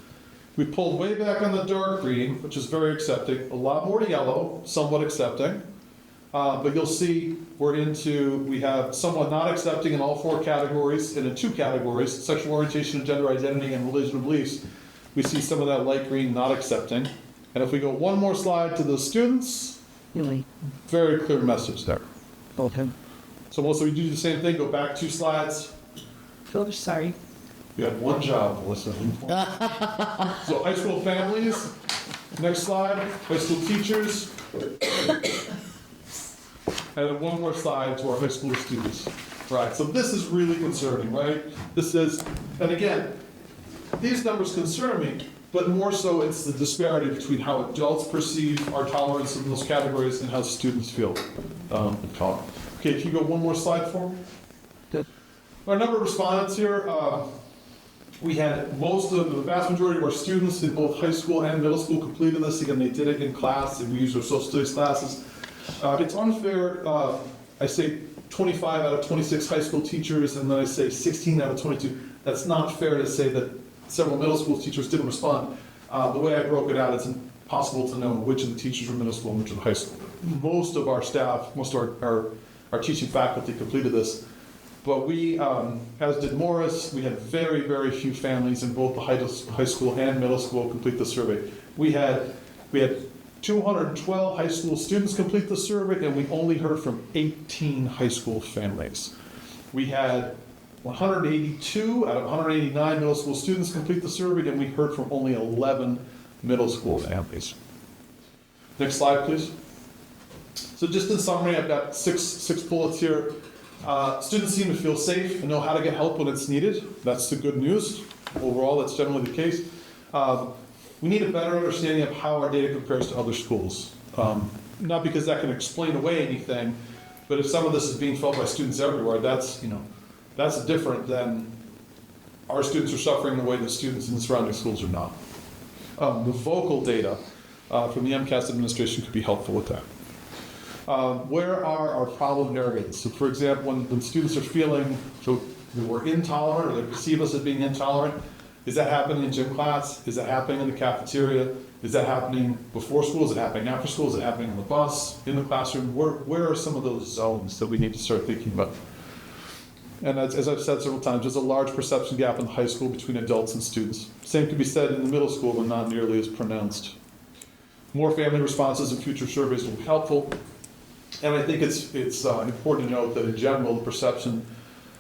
K: We pulled way back on the dark green, which is very accepting. A lot more yellow, somewhat accepting. But you'll see we have somewhat not accepting in all 4 categories, and in 2 categories, sexual orientation and gender identity and religion and beliefs. We see some of that light green not accepting. And if we go one more slide to the students,
E: Really?
K: very clear message there.
E: Okay.
K: So Melissa, we do the same thing, go back 2 slides.
J: Philip, sorry.
K: You had one job, Melissa. So high school families, next slide, high school teachers. And then one more slide to our high school students. Right, so this is really concerning, right? This is, and again, these numbers concern me, but more so it's the disparity between how adults perceive our tolerance in those categories and how students feel tolerant. Okay, can you go one more slide for me?
J: Good.
K: Our number of respondents here, we had the vast majority of our students in both high school and middle school completed this. Again, they did it in class, and we used our social studies classes. It's unfair, I say 25 out of 26 high school teachers, and then I say 16 out of 22. That's not fair to say that several middle school teachers didn't respond. The way I broke it out is possible to know which of the teachers were middle school and which of the high school. Most of our staff, most of our teaching faculty completed this. But we, as did Morris, we had very, very few families in both the high school and middle school complete the survey. We had 212 high school students complete the survey, and we only heard from 18 high school families. We had 182 out of 189 middle school students complete the survey, and we heard from only 11 middle school families. Next slide, please. So just in summary, I've got six bullets here. Students seem to feel safe and know how to get help when it's needed. That's the good news. Overall, that's generally the case. We need a better understanding of how our data compares to other schools. Not because that can explain away anything, but if some of this is being felt by students everywhere, that's different than our students are suffering the way that students in the surrounding schools are not. The vocal data from the MCAS administration could be helpful with that. Where are our problem areas? So for example, when students are feeling so that we're intolerant or they perceive us as being intolerant, is that happening in gym class? Is that happening in the cafeteria? Is that happening before school? Is it happening after school? Is it happening on the bus, in the classroom? Where are some of those zones that we need to start thinking about? And as I've said several times, there's a large perception gap in high school between adults and students. Same could be said in the middle school, but not nearly as pronounced. More family responses in future surveys will be helpful. And I think it's important to note that in general, the perception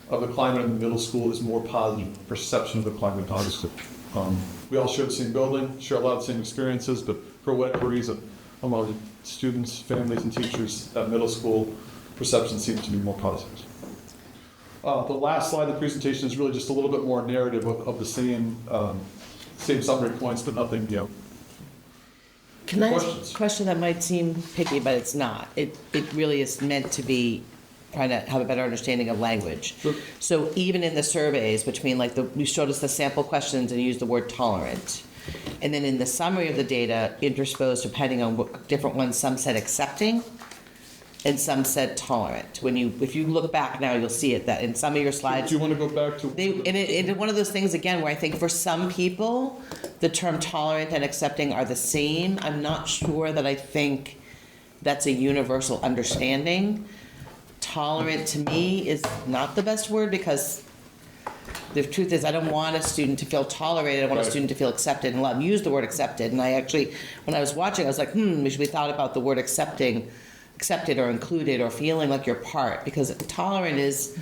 K: of the climate in the middle school is more positive. The perception of the climate is positive. We all share the same building, share a lot of the same experiences, but for whatever reason, among students, families, and teachers at middle school, perception seems to be more positive. The last slide of the presentation is really just a little bit more narrative of the same summary points, but nothing,
A: Can I ask
K: Questions?
A: a question that might seem picky, but it's not? It really is meant to be trying to have a better understanding of language.
K: Sure.
A: So even in the surveys between you showed us the sample questions and used the word tolerant. And then in the summary of the data, interspersed depending on what different ones, some said accepting and some said tolerant. If you look back now, you'll see it, that in some of your slides.
K: Do you want to go back to?
A: And one of those things, again, where I think for some people, the term tolerant and accepting are the same. I'm not sure that I think that's a universal understanding. Tolerant to me is not the best word because the truth is I don't want a student to feel tolerated. I want a
K: Right.
A: student to feel accepted and loved. Use the word accepted. And I actually, when I was watching, I was like, we should be thought about the word accepted or included or feeling like you're part, because tolerant is,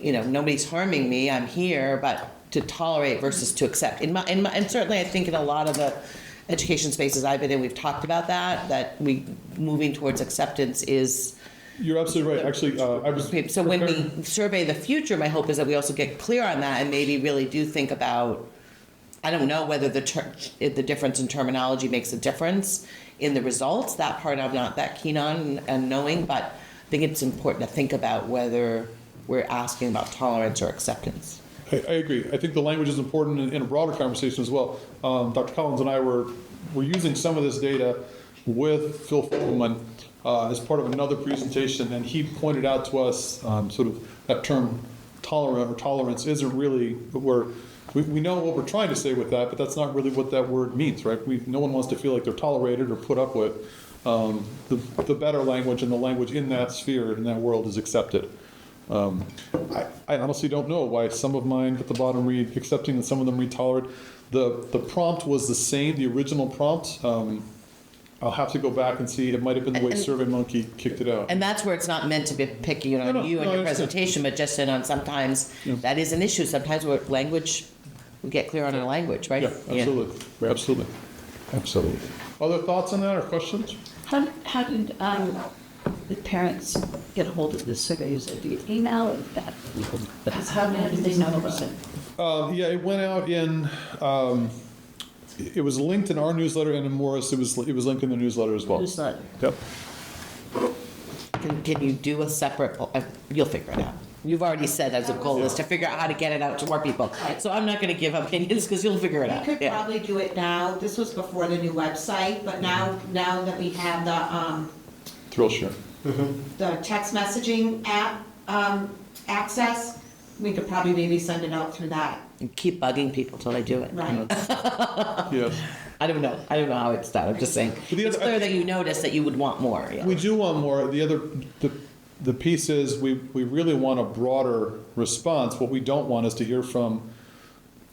A: nobody's harming me, I'm here, but to tolerate versus to accept. And certainly I think in a lot of the education spaces I've been in, we've talked about that moving towards acceptance is.
K: You're absolutely right. Actually, I was.
A: So when we survey the future, my hope is that we also get clear on that and maybe really do think about, I don't know whether the difference in terminology makes a difference in the results. That part I'm not that keen on and knowing, but I think it's important to think about whether we're asking about tolerance or acceptance.
K: I agree. I think the language is important in a broader conversation as well. Dr. Collins and I were using some of this data with Phil Fogelman as part of another presentation, and he pointed out to us sort of that term tolerant or tolerance isn't really we know what we're trying to say with that, but that's not really what that word means, right? No one wants to feel like they're tolerated or put up with. The better language and the language in that sphere, in that world, is accepted. I honestly don't know why some of mine at the bottom read accepting and some of them read tolerant. The prompt was the same, the original prompt. I'll have to go back and see. It might have been the way SurveyMonkey kicked it out.
A: And that's where it's not meant to be picky on
K: No,
A: you and
K: I
A: your
K: understand.
A: presentation, but just on sometimes that is an issue. Sometimes we get clear on our language, right?
K: Yeah, absolutely. Absolutely. Absolutely. Other thoughts on that or questions?
E: How did the parents get a hold of this survey? Is it via email or that? How did they know about it?
K: Yeah, it went out in. It was linked in our newsletter, and in Morris, it was linked in the newsletter as well.
E: Newsletter.
K: Yep.
A: Can you do a separate, you'll figure it out. You've already said as a goal is to figure out how to get it out to more people. So I'm not going to give opinions because you'll figure it
I: We
A: out.
I: could
A: Yeah.
I: probably do it now. This was before the new website, but now that we have
K: Thrill share.
I: the text messaging app access, we could probably maybe send it out through that.
A: And keep bugging people till they do it.
I: Right.
K: Yes.
A: I don't know how it's done, I'm just saying.
K: The
A: It's
K: other-
A: clear that you noticed that you would want more, yeah.
K: We do want more. The piece is, we really want a broader response. What we don't want is to hear from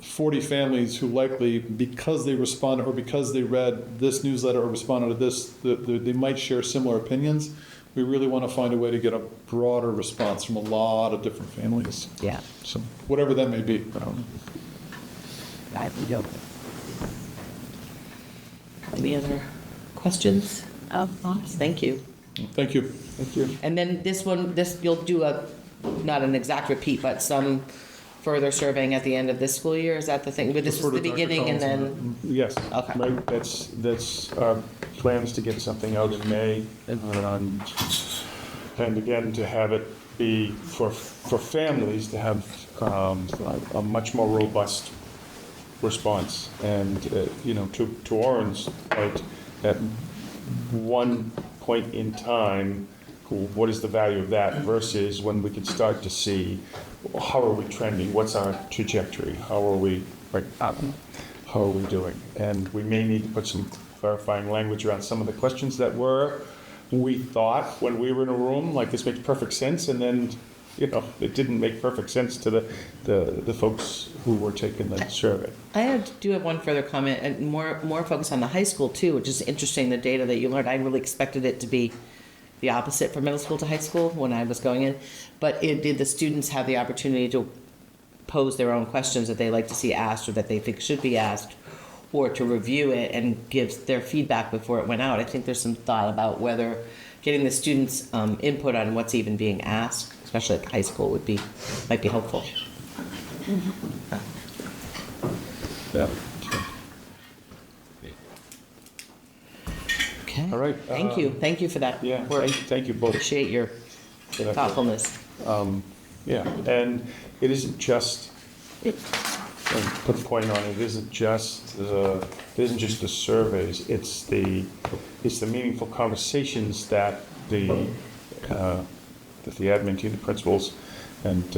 K: 40 families who likely, because they responded or because they read this newsletter or responded to this, they might share similar opinions. We really want to find a way to get a broader response from a lot of different families.
A: Yeah.
K: So whatever that may be, I don't know.
A: Any other questions? Thank you.
K: Thank you.
C: Thank you.
A: And then you'll do not an exact repeat, but some further surveying at the end of this school year? Is that the thing? But this
K: Refer
A: was
K: to
A: the
K: Dr.
A: beginning and
K: Collins
A: then,
C: Yes.
A: Okay.
C: Right, that's our plans to get something out in May. And again, to have it be for families to have a much more robust response. And, to Oren's point, at one point in time, what is the value of that versus when we could start to see how are we trending, what's our trajectory, how are we doing? And we may need to put some clarifying language around some of the questions that we thought when we were in a room, like this makes perfect sense, and then, it didn't make perfect sense to the folks who were taking the survey.
A: do have one further comment, and more focus on the high school too, which is interesting, the data that you learned. I really expected it to be the opposite for middle school to high school when I was going in. But did the students have the opportunity to pose their own questions that they like to see asked or that they think should be asked, or to review it and give their feedback before it went out? I think there's some thought about whether getting the students' input on what's even being asked, especially at high school, might be helpful.
C: Yeah.
A: Okay.
C: All right,
A: Thank you. Thank you for that
C: Yeah,
A: work.
C: thank you both.
A: Appreciate your
C: for that.
A: thoughtfulness.
C: Yeah, and it isn't just, put a point on it, it isn't just the surveys, it's the meaningful conversations that the admin team, the principals, and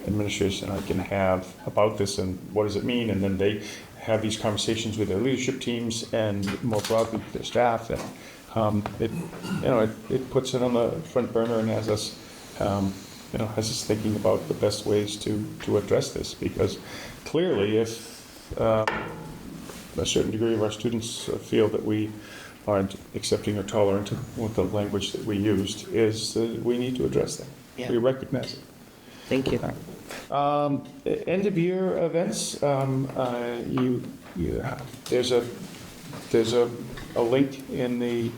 C: administration and I can have about this and what does it mean, and then they have these conversations with their leadership teams and more broadly with their staff, and it puts it on the front burner and has us thinking about the best ways to address this, because clearly if a certain degree of our students feel that we aren't accepting or tolerant with the language that we used, we need to address that.
A: Yeah.
C: We recognize it.
A: Thank you.
C: End of year events, there's a link in the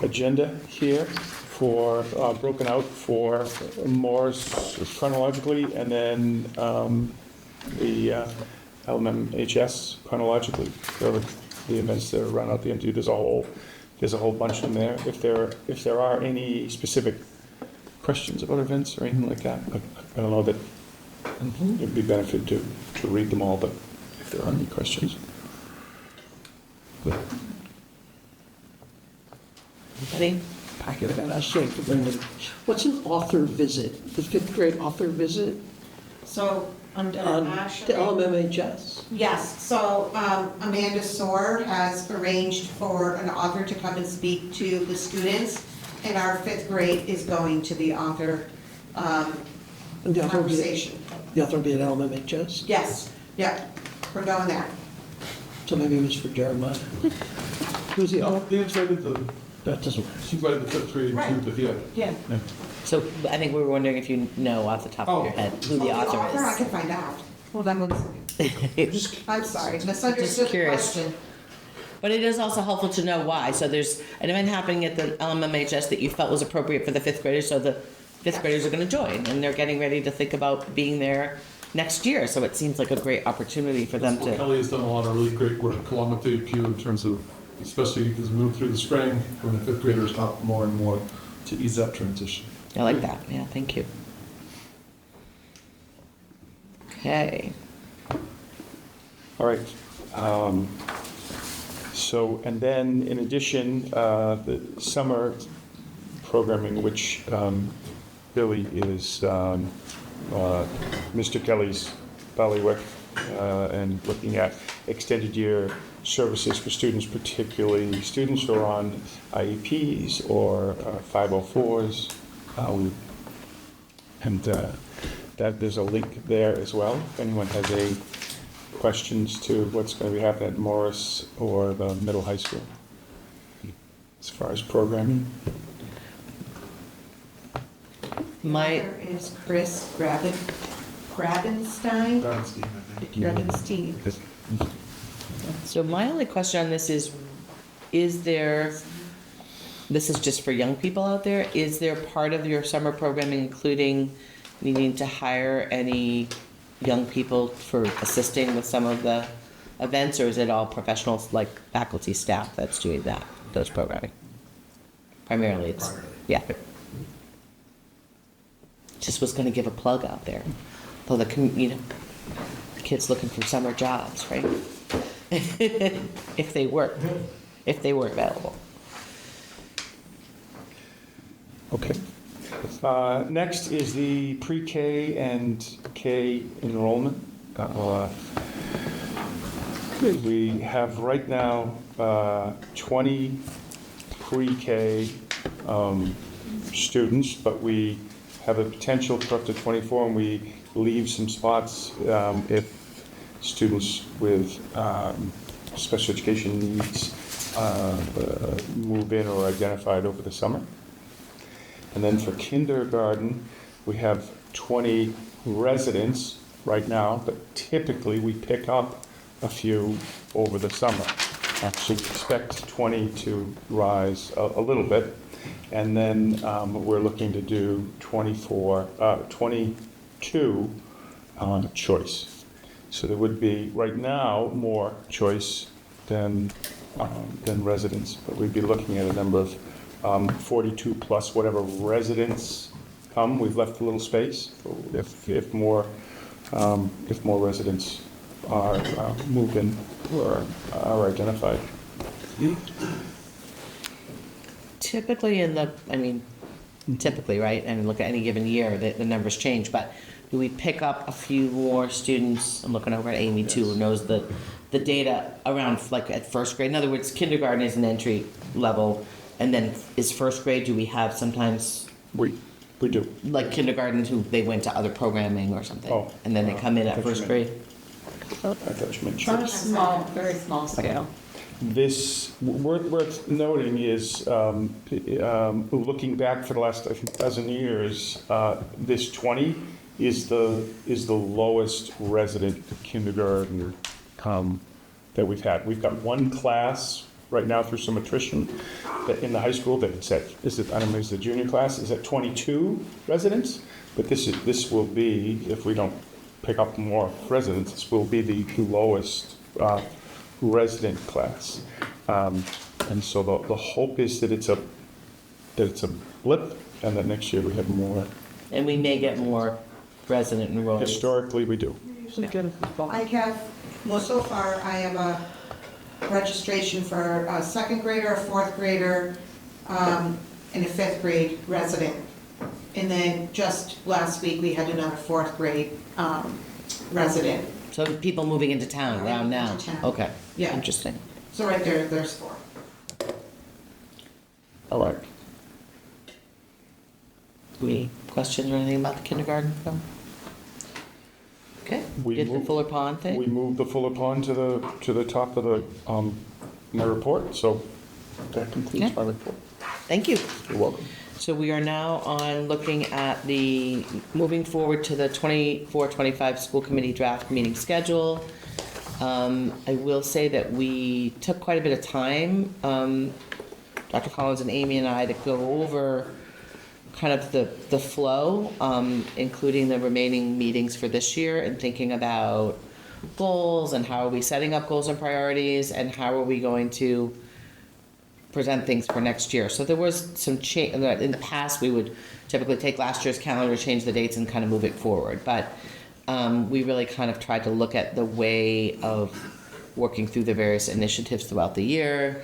C: agenda here for broken out for more chronologically, and then the LMHS chronologically for the events that are run out the end. There's a whole bunch in there. If there are any specific questions about events or anything like that, I don't know that it'd be benefit to read them all, but if there are any questions.
A: Anybody?
B: Packet about us, Jake, for bringing it. What's an author visit? The fifth grade author visit
I: So, under
B: on
I: Ashley.
B: the LMHS?
I: Yes, so Amanda Sword has arranged for an author to come and speak to the students, and our fifth grade is going to the author
B: And the author will be-
I: conversation.
B: The author will be at LMHS?
I: Yes, yep, we're going there.
B: So maybe it was for Jeremiah. Who's the author?
K: They invited
B: That doesn't matter.
K: she invited the fifth grade
I: Right.
K: to the,
I: Yeah.
A: So I think we were wondering if you know off the top of your head who the
I: I
A: author
I: can find out. Hold on one second.
A: is.
I: I'm sorry, misunderstood the
A: curious.
I: question.
A: But it is also helpful to know why. So there's an event happening at the LMHS that you felt was appropriate for the fifth graders, so the fifth graders are going to join, and they're getting ready to think about being there next year. So it seems like a great opportunity for them to.
K: Kelly has done a lot of really great work along with Dave Pugh in terms of, especially as we move through the spring, when the fifth graders talk more and more to ease that transition.
A: I like that. Yeah, thank you. Okay.
C: All right. So, and then in addition, the summer programming, which Billy is Mr. Kelly's Ballywick and looking at extended year services for students, particularly students who are on IEPs or 504s. That there's a link there as well. If anyone has any questions to what's going to be happening at Morris or the middle high school as far as programming.
I: There is Chris Grabenstein. Grabenstein.
A: So my only question on this is there, this is just for young people out there, is there part of your summer programming including needing to hire any young people for assisting with some of the events, or is it all professionals like faculty staff that's doing those programming? Primarily it's, yeah. Just was gonna give a plug out there, for the, kids looking for summer jobs, right? If they were available.
C: Okay. Next is the pre-K and K enrollment. We have right now 20 pre-K students, but we have a potential for up to 24, and we leave some spots if students with special education needs move in or are identified over the summer. And then for kindergarten, we have 20 residents right now, but typically we pick up a few over the summer. So we expect 20 to rise a little bit. And then we're looking to do 22 on choice. So there would be, right now, more choice than residents, but we'd be looking at a number of 42 plus whatever residents come. We've left a little space if more residents are moving or are identified.
A: Typically typically, right? And look at any given year, the numbers change, but do we pick up a few more students? I'm looking over at Amy too, who knows the data around like at first grade. In other words, kindergarten is an entry level, and then is first grade, do we have sometimes?
C: We do.
A: Like kindergarten who they went to other programming or something,
C: Oh,
A: and then they come in at first grade?
C: I thought you meant
E: On a
C: choice.
E: small, very small scale.
C: This, worth noting is, looking back for the last, I think, dozen years, this 20 is the lowest resident kindergarten that we've had. We've got one class right now through some attrition that in the high school that it's at, I don't know, is the junior class, is at 22 residents, but this will be, if we don't pick up more residents, this will be the lowest resident class. And so the hope is that it's a blip, and that next year we have more.
A: And we may get more resident enrollments.
C: Historically, we do.
I: I have, well, so far, I have a registration for a second grader, a fourth grader, and a fifth grade resident. And then just last week, we had another fourth grade resident.
A: So people moving into town around now?
I: Into town.
A: Okay.
I: Yeah.
A: Interesting.
I: So right there, there's 4.
C: All right.
A: Any questions or anything about the kindergarten film? Okay,
C: We
A: did the
C: moved-
A: Fuller Pond
C: We
A: thing?
C: moved the Fuller Pond to the top of my report, so that concludes
A: Yeah.
C: my report.
A: Thank you.
C: You're welcome.
A: So we are now on looking at moving forward to the 24-25 school committee draft meeting schedule. I will say that we took quite a bit of time, Dr. Collins and Amy and I, to go over kind of the flow, including the remaining meetings for this year, and thinking about goals and how are we setting up goals and priorities, and how are we going to present things for next year. So there was some change. In the past, we would typically take last year's calendar, change the dates, and kind of move it forward. But we really kind of tried to look at the way of working through the various initiatives throughout the year,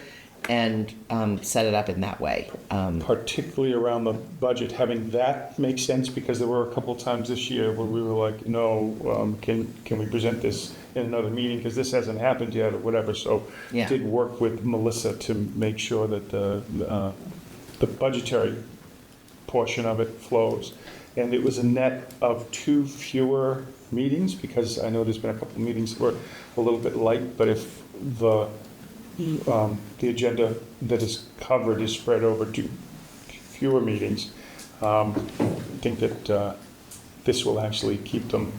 A: and set it up in that way.
C: Particularly around the budget, having that make sense, because there were a couple of times this year where we were like, no, can we present this in another meeting, because this hasn't happened yet, or whatever, so
A: Yeah.
C: did work with Melissa to make sure that the budgetary portion of it flows. And it was a net of 2 fewer meetings, because I know there's been a couple of meetings that were a little bit light, but if the agenda that is covered is spread over 2 fewer meetings, I think that this will actually keep them,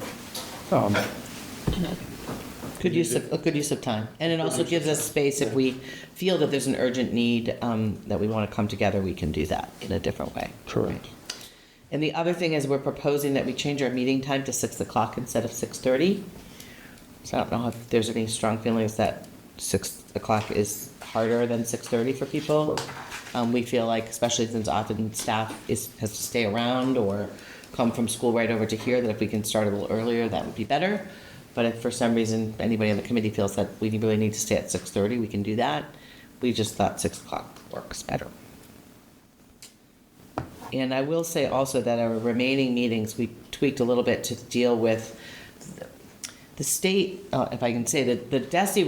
A: Good use of time. And it also gives us space if we feel that there's an urgent need, that we want to come together, we can do that in a different way.
C: correct.
A: And the other thing is we're proposing that we change our meeting time to 6 o'clock instead of 6:30. So I don't know if there's any strong feelings that 6 o'clock is harder than 6:30 for people. We feel like, especially since often staff has to stay around or come from school right over to here, that if we can start a little earlier, that would be better. But if for some reason anybody on the committee feels that we really need to stay at 6:30, we can do that. We just thought 6 o'clock works better. And I will say also that our remaining meetings, we tweaked a little bit to deal with the state, if I can say that the DESE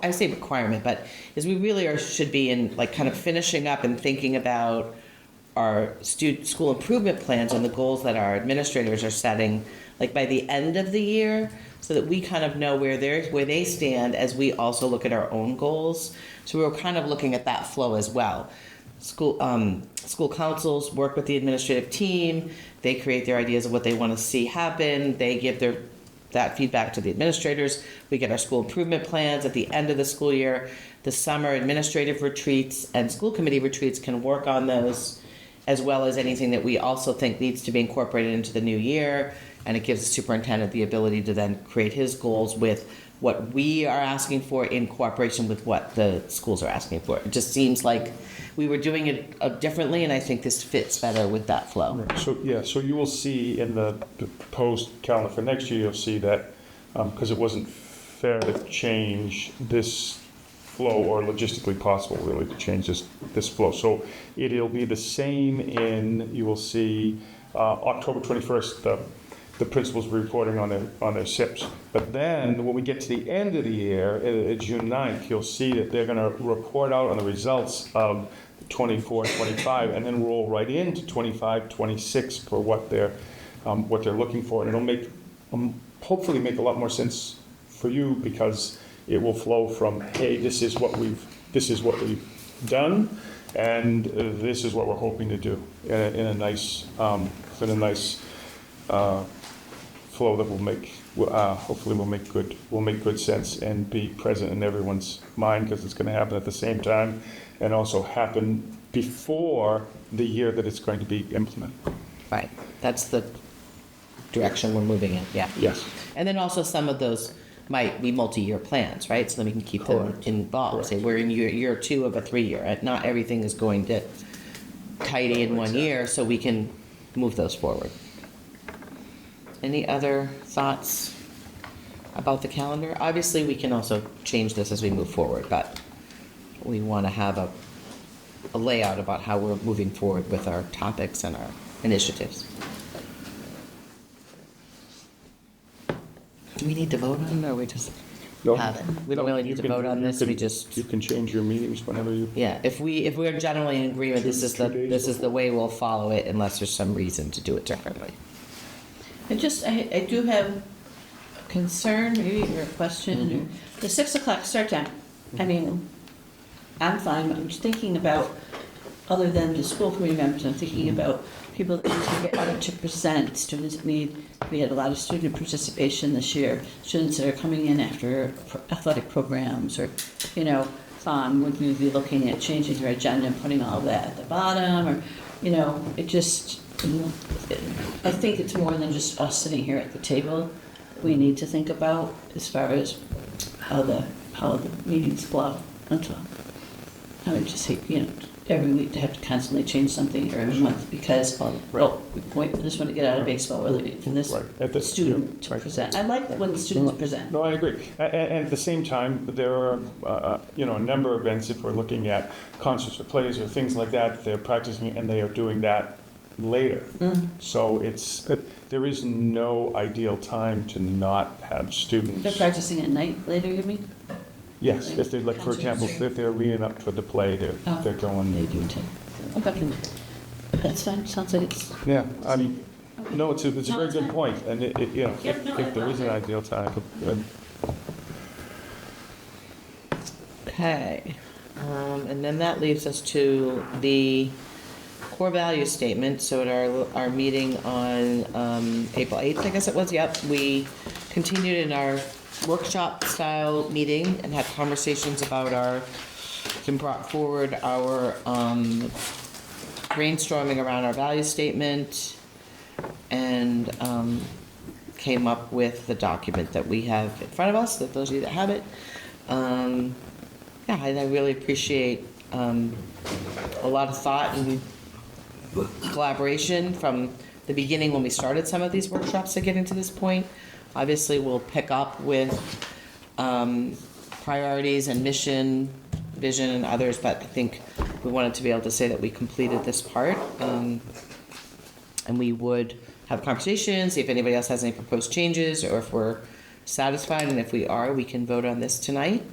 A: I say requirement, but is we really should be in like kind of finishing up and thinking about our school improvement plans and the goals that our administrators are setting, like by the end of the year, so that we kind of know where they stand as we also look at our own goals. So we were kind of looking at that flow as well. School councils work with the administrative team. They create their ideas of what they want to see happen. They give that feedback to the administrators. We get our school improvement plans at the end of the school year. The summer administrative retreats and school committee retreats can work on those, as well as anything that we also think needs to be incorporated into the new year. And it gives the superintendent the ability to then create his goals with what we are asking for in cooperation with what the schools are asking for. It just seems like we were doing it differently, and I think this fits better with that flow.
C: Right. So you will see in the proposed calendar for next year, you'll see that, because it wasn't fair to change this flow, or logistically possible really to change this flow. So it'll be the same you will see October 21st, the principals reporting on their SIPs. But then when we get to the end of the year, June 9th, you'll see that they're going to report out on the results of 24, 25, and then roll right into 25, 26 for what they're looking for. And it'll make hopefully make a lot more sense for you, because it will flow from, hey, this is what we've done, and this is what we're hoping to do in a nice flow that will make hopefully will make good sense and be present in everyone's mind, because it's going to happen at the same time and also happen before the year that it's going to be implemented.
A: Right. That's the direction we're moving in. Yeah.
C: Yes.
A: And then also some of those might be multi-year plans, right? So then we can keep them
C: Correct.
A: involved.
C: Correct.
A: Say we're in year 2 of a 3-year. Not everything is going to tidy in one year, so we can move those forward. Any other thoughts about the calendar? Obviously, we can also change this as we move forward, but we want to have a layout about how we're moving forward with our topics and our initiatives. Do we need to vote on it, or we just have it? We don't really need to vote on this, we just...
C: You can change your meetings whenever you...
A: Yeah, if we're generally in agreement, this is
C: 2 days.
A: the way we'll follow it, unless there's some reason to do it differently.
E: I do have a concern, maybe, or a question. The 6 o'clock start time. I mean, I'm fine, but I'm just thinking about, other than the school committee members, I'm thinking about people that need to get out to present, students that we had a lot of student participation this year, students that are coming in after athletic programs, or, would we be looking at changing your agenda and putting all that at the bottom, or, it just... I think it's more than just us sitting here at the table. We need to think about as far as how the meetings flow. That's all. I would just hate, every week to have to constantly change something or every month because, well, we just want to get out of baseball, we're leaving for this
C: Right. At the
E: student to
C: right.
E: present. I like that when the students present.
C: No, I agree. And at the same time, there are, a number of events, if we're looking at concerts or plays or things like that, they're practicing and they are doing that later. So there is no ideal time to not have students.
E: They're practicing at night later, you mean?
C: Yes, if they're, like, for example,
E: Concerts.
C: if they're leading up for the play, they're
E: They
C: going,
E: do too. Okay. That's fine, sounds like it's,
C: yeah, I mean, no, it's a
E: No,
C: very
E: it's
C: good
E: fine.
C: point. And
E: Yep, no,
C: if there is an ideal time,
A: Okay, and then that leaves us to the core value statement. So at our meeting on April 8th, I guess it was, yep, we continued in our workshop style meeting and had conversations about and brought forward our brainstorming around our value statement and came up with the document that we have in front of us, that those of you that have it. Yeah, and I really appreciate a lot of thought and collaboration from the beginning when we started some of these workshops to getting to this point. Obviously, we'll pick up with priorities and mission, vision, and others, but I think we wanted to be able to say that we completed this part. And we would have conversations, see if anybody else has any proposed changes, or if we're satisfied, and if we are, we can vote on this tonight.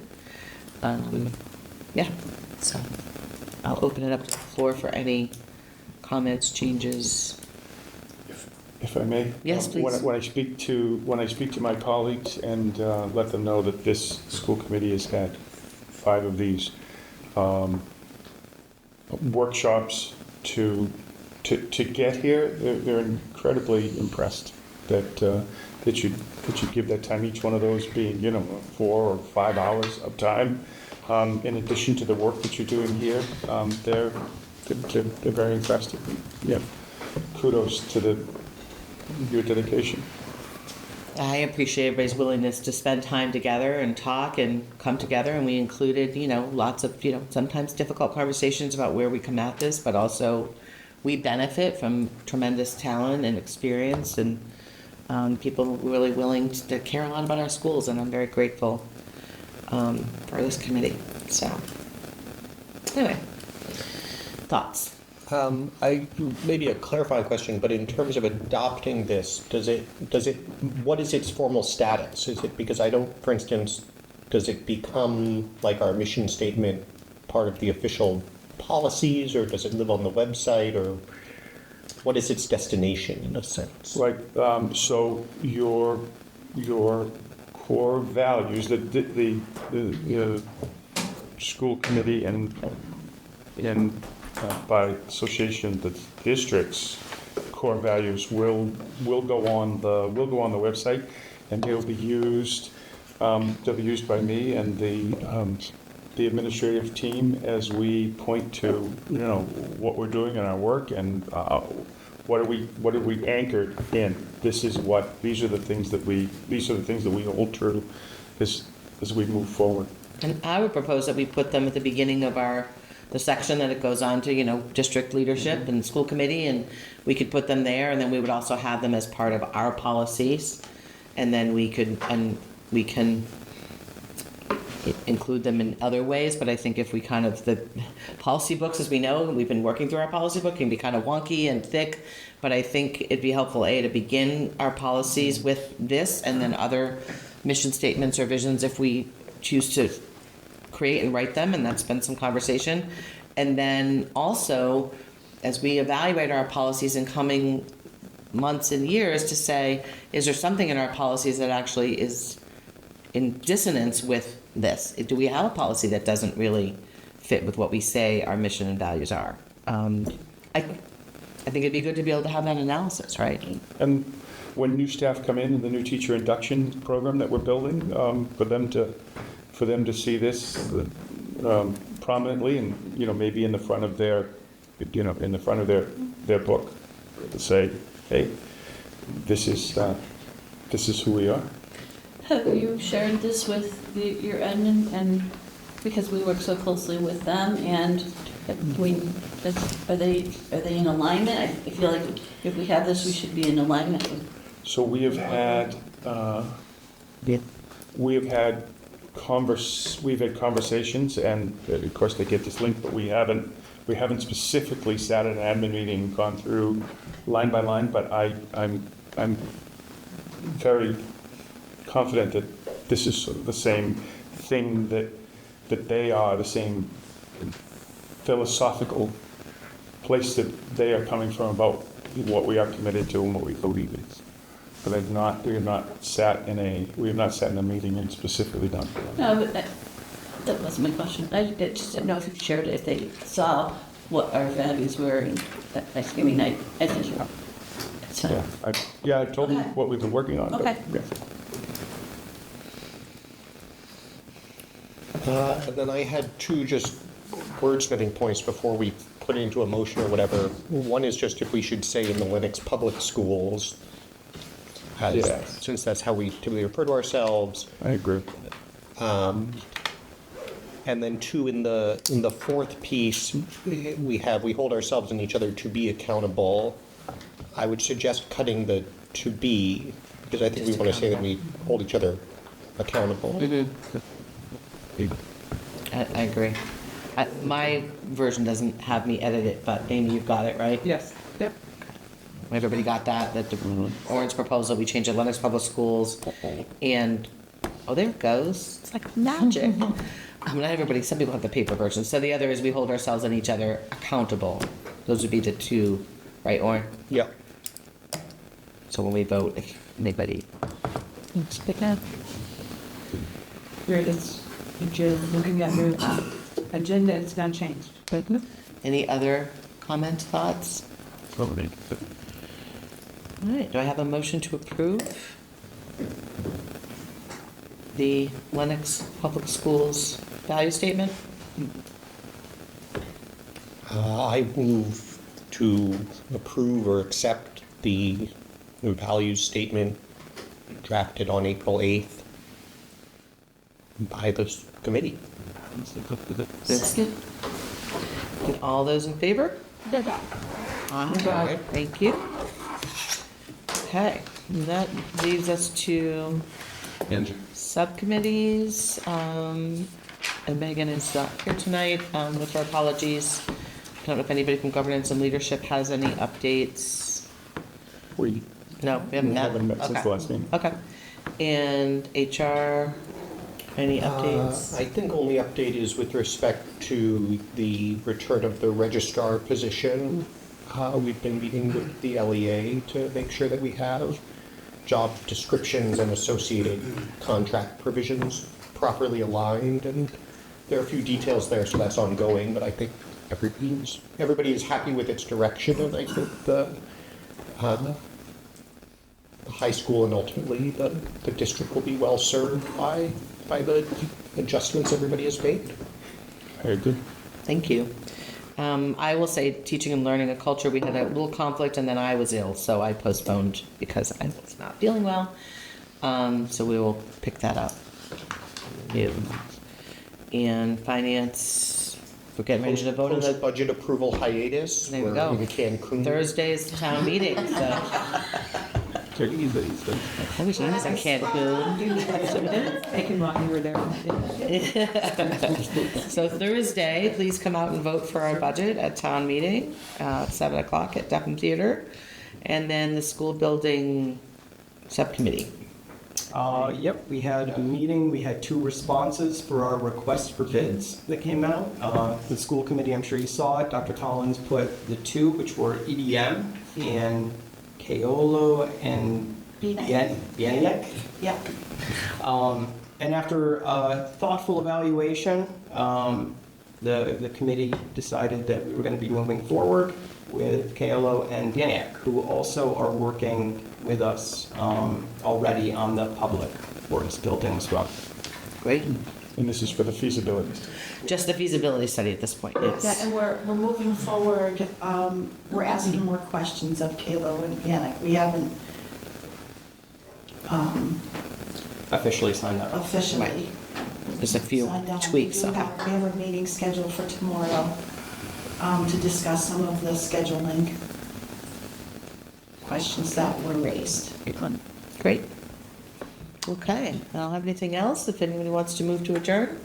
A: Yeah, so I'll open it up to the floor for any comments, changes.
C: if I may.
A: Yes, please.
C: When I speak to my colleagues and let them know that this school committee has had 5 of these workshops to get here, they're incredibly impressed that you give that time, each one of those being 4 or 5 hours of time. In addition to the work that you're doing here, they're very impressed. Yeah, kudos to your dedication.
A: I appreciate everybody's willingness to spend time together and talk and come together, and we included, lots of, sometimes difficult conversations about where we come at this, but also we benefit from tremendous talent and experience and people really willing to care a lot about our schools, and I'm very grateful for this committee. So, anyway, thoughts?
H: Maybe a clarifying question, but in terms of adopting this, what is its formal status? Is it, because I don't, for instance, does it become like our mission statement part of the official policies, or does it live on the website, or what is its destination in a sense?
C: Right. So your core values, the school committee and by association the district's core values will go on the website, and they'll be used by me and the administrative team as we point to what we're doing in our work and what are we anchored in. These are the things that we hold true as we move forward.
A: And I would propose that we put them at the beginning of the section that it goes on to, district leadership and school committee, and we could put them there, and then we would also have them as part of our policies, and then we can include them in other ways. But I think if we the policy books, as we know, we've been working through our policy book, can be kind of wonky and thick, but I think it'd be helpful, to begin our policies with this, and then other mission statements or visions if we choose to create and write them, and that's been some conversation. And then also, as we evaluate our policies in coming months and years, to say, is there something in our policies that actually is in dissonance with this? Do we have a policy that doesn't really fit with what we say our mission and values are? I think it'd be good to be able to have that analysis, right?
C: And when new staff come in the new teacher induction program that we're building, for them to see this prominently, and maybe in the front of their book, to say, hey, this is who we are.
E: have you shared this with your admin, and because we work so closely with them, and Are they in alignment? I feel like if we have this, we should be in alignment with.
C: So we have had, we've had conversations, and of course they get this link, but we haven't specifically sat at an admin meeting and gone through line by line, but I'm very confident that this is sort of the same thing that they are, the same philosophical place that they are coming from about what we are committed to and what we believe is. But we have not sat in a meeting and specifically done.
E: No, but that wasn't my question. I just didn't know if you shared it, if they saw what our values were and that Thanksgiving night. I think it's fine.
C: Yeah, I told them
E: Okay.
C: what we've been working on. but,
E: Okay.
C: yeah.
H: And then I had two just wordsmithing points before we put it into a motion or whatever. One is just if we should say in the Lenox public schools,
C: Yes.
H: since that's how we typically refer to ourselves.
C: I agree.
H: And then two, in the fourth piece, we hold ourselves and each other to be accountable. I would suggest cutting the to be, because I think we want to say that we hold each other accountable.
A: I agree. My version doesn't have me edit it, but Amy, you've got it, right?
J: Yes, yep.
A: Everybody got that? That the orange proposal, we changed it Lenox Public Schools, and, oh, there it goes. It's like magic. Not everybody, some people have the paper version. So the other is we hold ourselves and each other accountable. Those would be the two, right, Orin?
H: Yeah.
A: So when we vote, if anybody needs to pick up.
J: Here it is. If you're looking at your agenda, it's not changed.
A: Any other comments, thoughts? All right, do I have a motion to approve the Lenox Public Schools value statement?
H: I move to approve or accept the values statement drafted on April 8th by the committee.
A: Second. And all those in favor? Aye. Thank you. Okay, and that leaves us to subcommittees. And Megan is not here tonight, with her apologies. I don't know if anybody from governance and leadership has any updates. No, we haven't met.
C: Since the last meeting.
A: Okay. And HR, any updates?
H: I think only update is with respect to the return of the registrar position. We've been meeting with the LEA to make sure that we have job descriptions and associated contract provisions properly aligned, and there are a few details there, so that's ongoing, but I think everybody is happy with its direction, and I think the high school and ultimately the district will be well served by the adjustments everybody has made.
C: Very good.
A: Thank you. I will say, teaching and learning a culture, we had a little conflict, and then I was ill, so I postponed because I was not feeling well. So we will pick that up. Yeah. And finance, we're getting ready to vote on the
H: Post-budget approval hiatus.
A: There we
H: we're
A: go.
H: in Cancun.
A: Thursday's town meeting, so. I wish I was in Cancun.
J: Thinking while you were there.
A: So Thursday, please come out and vote for our budget at town meeting, 7 o'clock at Deckham Theater. And then the school building subcommittee.
G: Yep, we had a meeting, we had 2 responses for our request for bids that came out. The school committee, I'm sure you saw it, Dr. Collins put the 2, which were EDM and Keolo and Bieniek.
I: Yeah.
G: And after a thoughtful evaluation, the committee decided that we were going to be moving forward with Keolo and Bieniek, who also are working with us already on the public works building as well.
A: Great.
C: And this is for the feasibility.
A: Just the feasibility study at this point,
L: Yeah,
A: yes.
L: and we're moving forward, we're asking more questions of Kalo and Yannick. We haven't
G: Officially signed up.
L: officially
A: There's a few
L: signed up.
A: tweaks.
L: We have a meeting scheduled for tomorrow. to discuss some of the scheduling questions that were raised.
A: Great. Okay, I don't have anything else. If anybody wants to move to adjourn,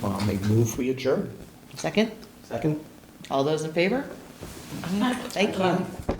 H: I'll make move, we adjourn.
A: second?
G: Second?
A: All those in favor? Thank you.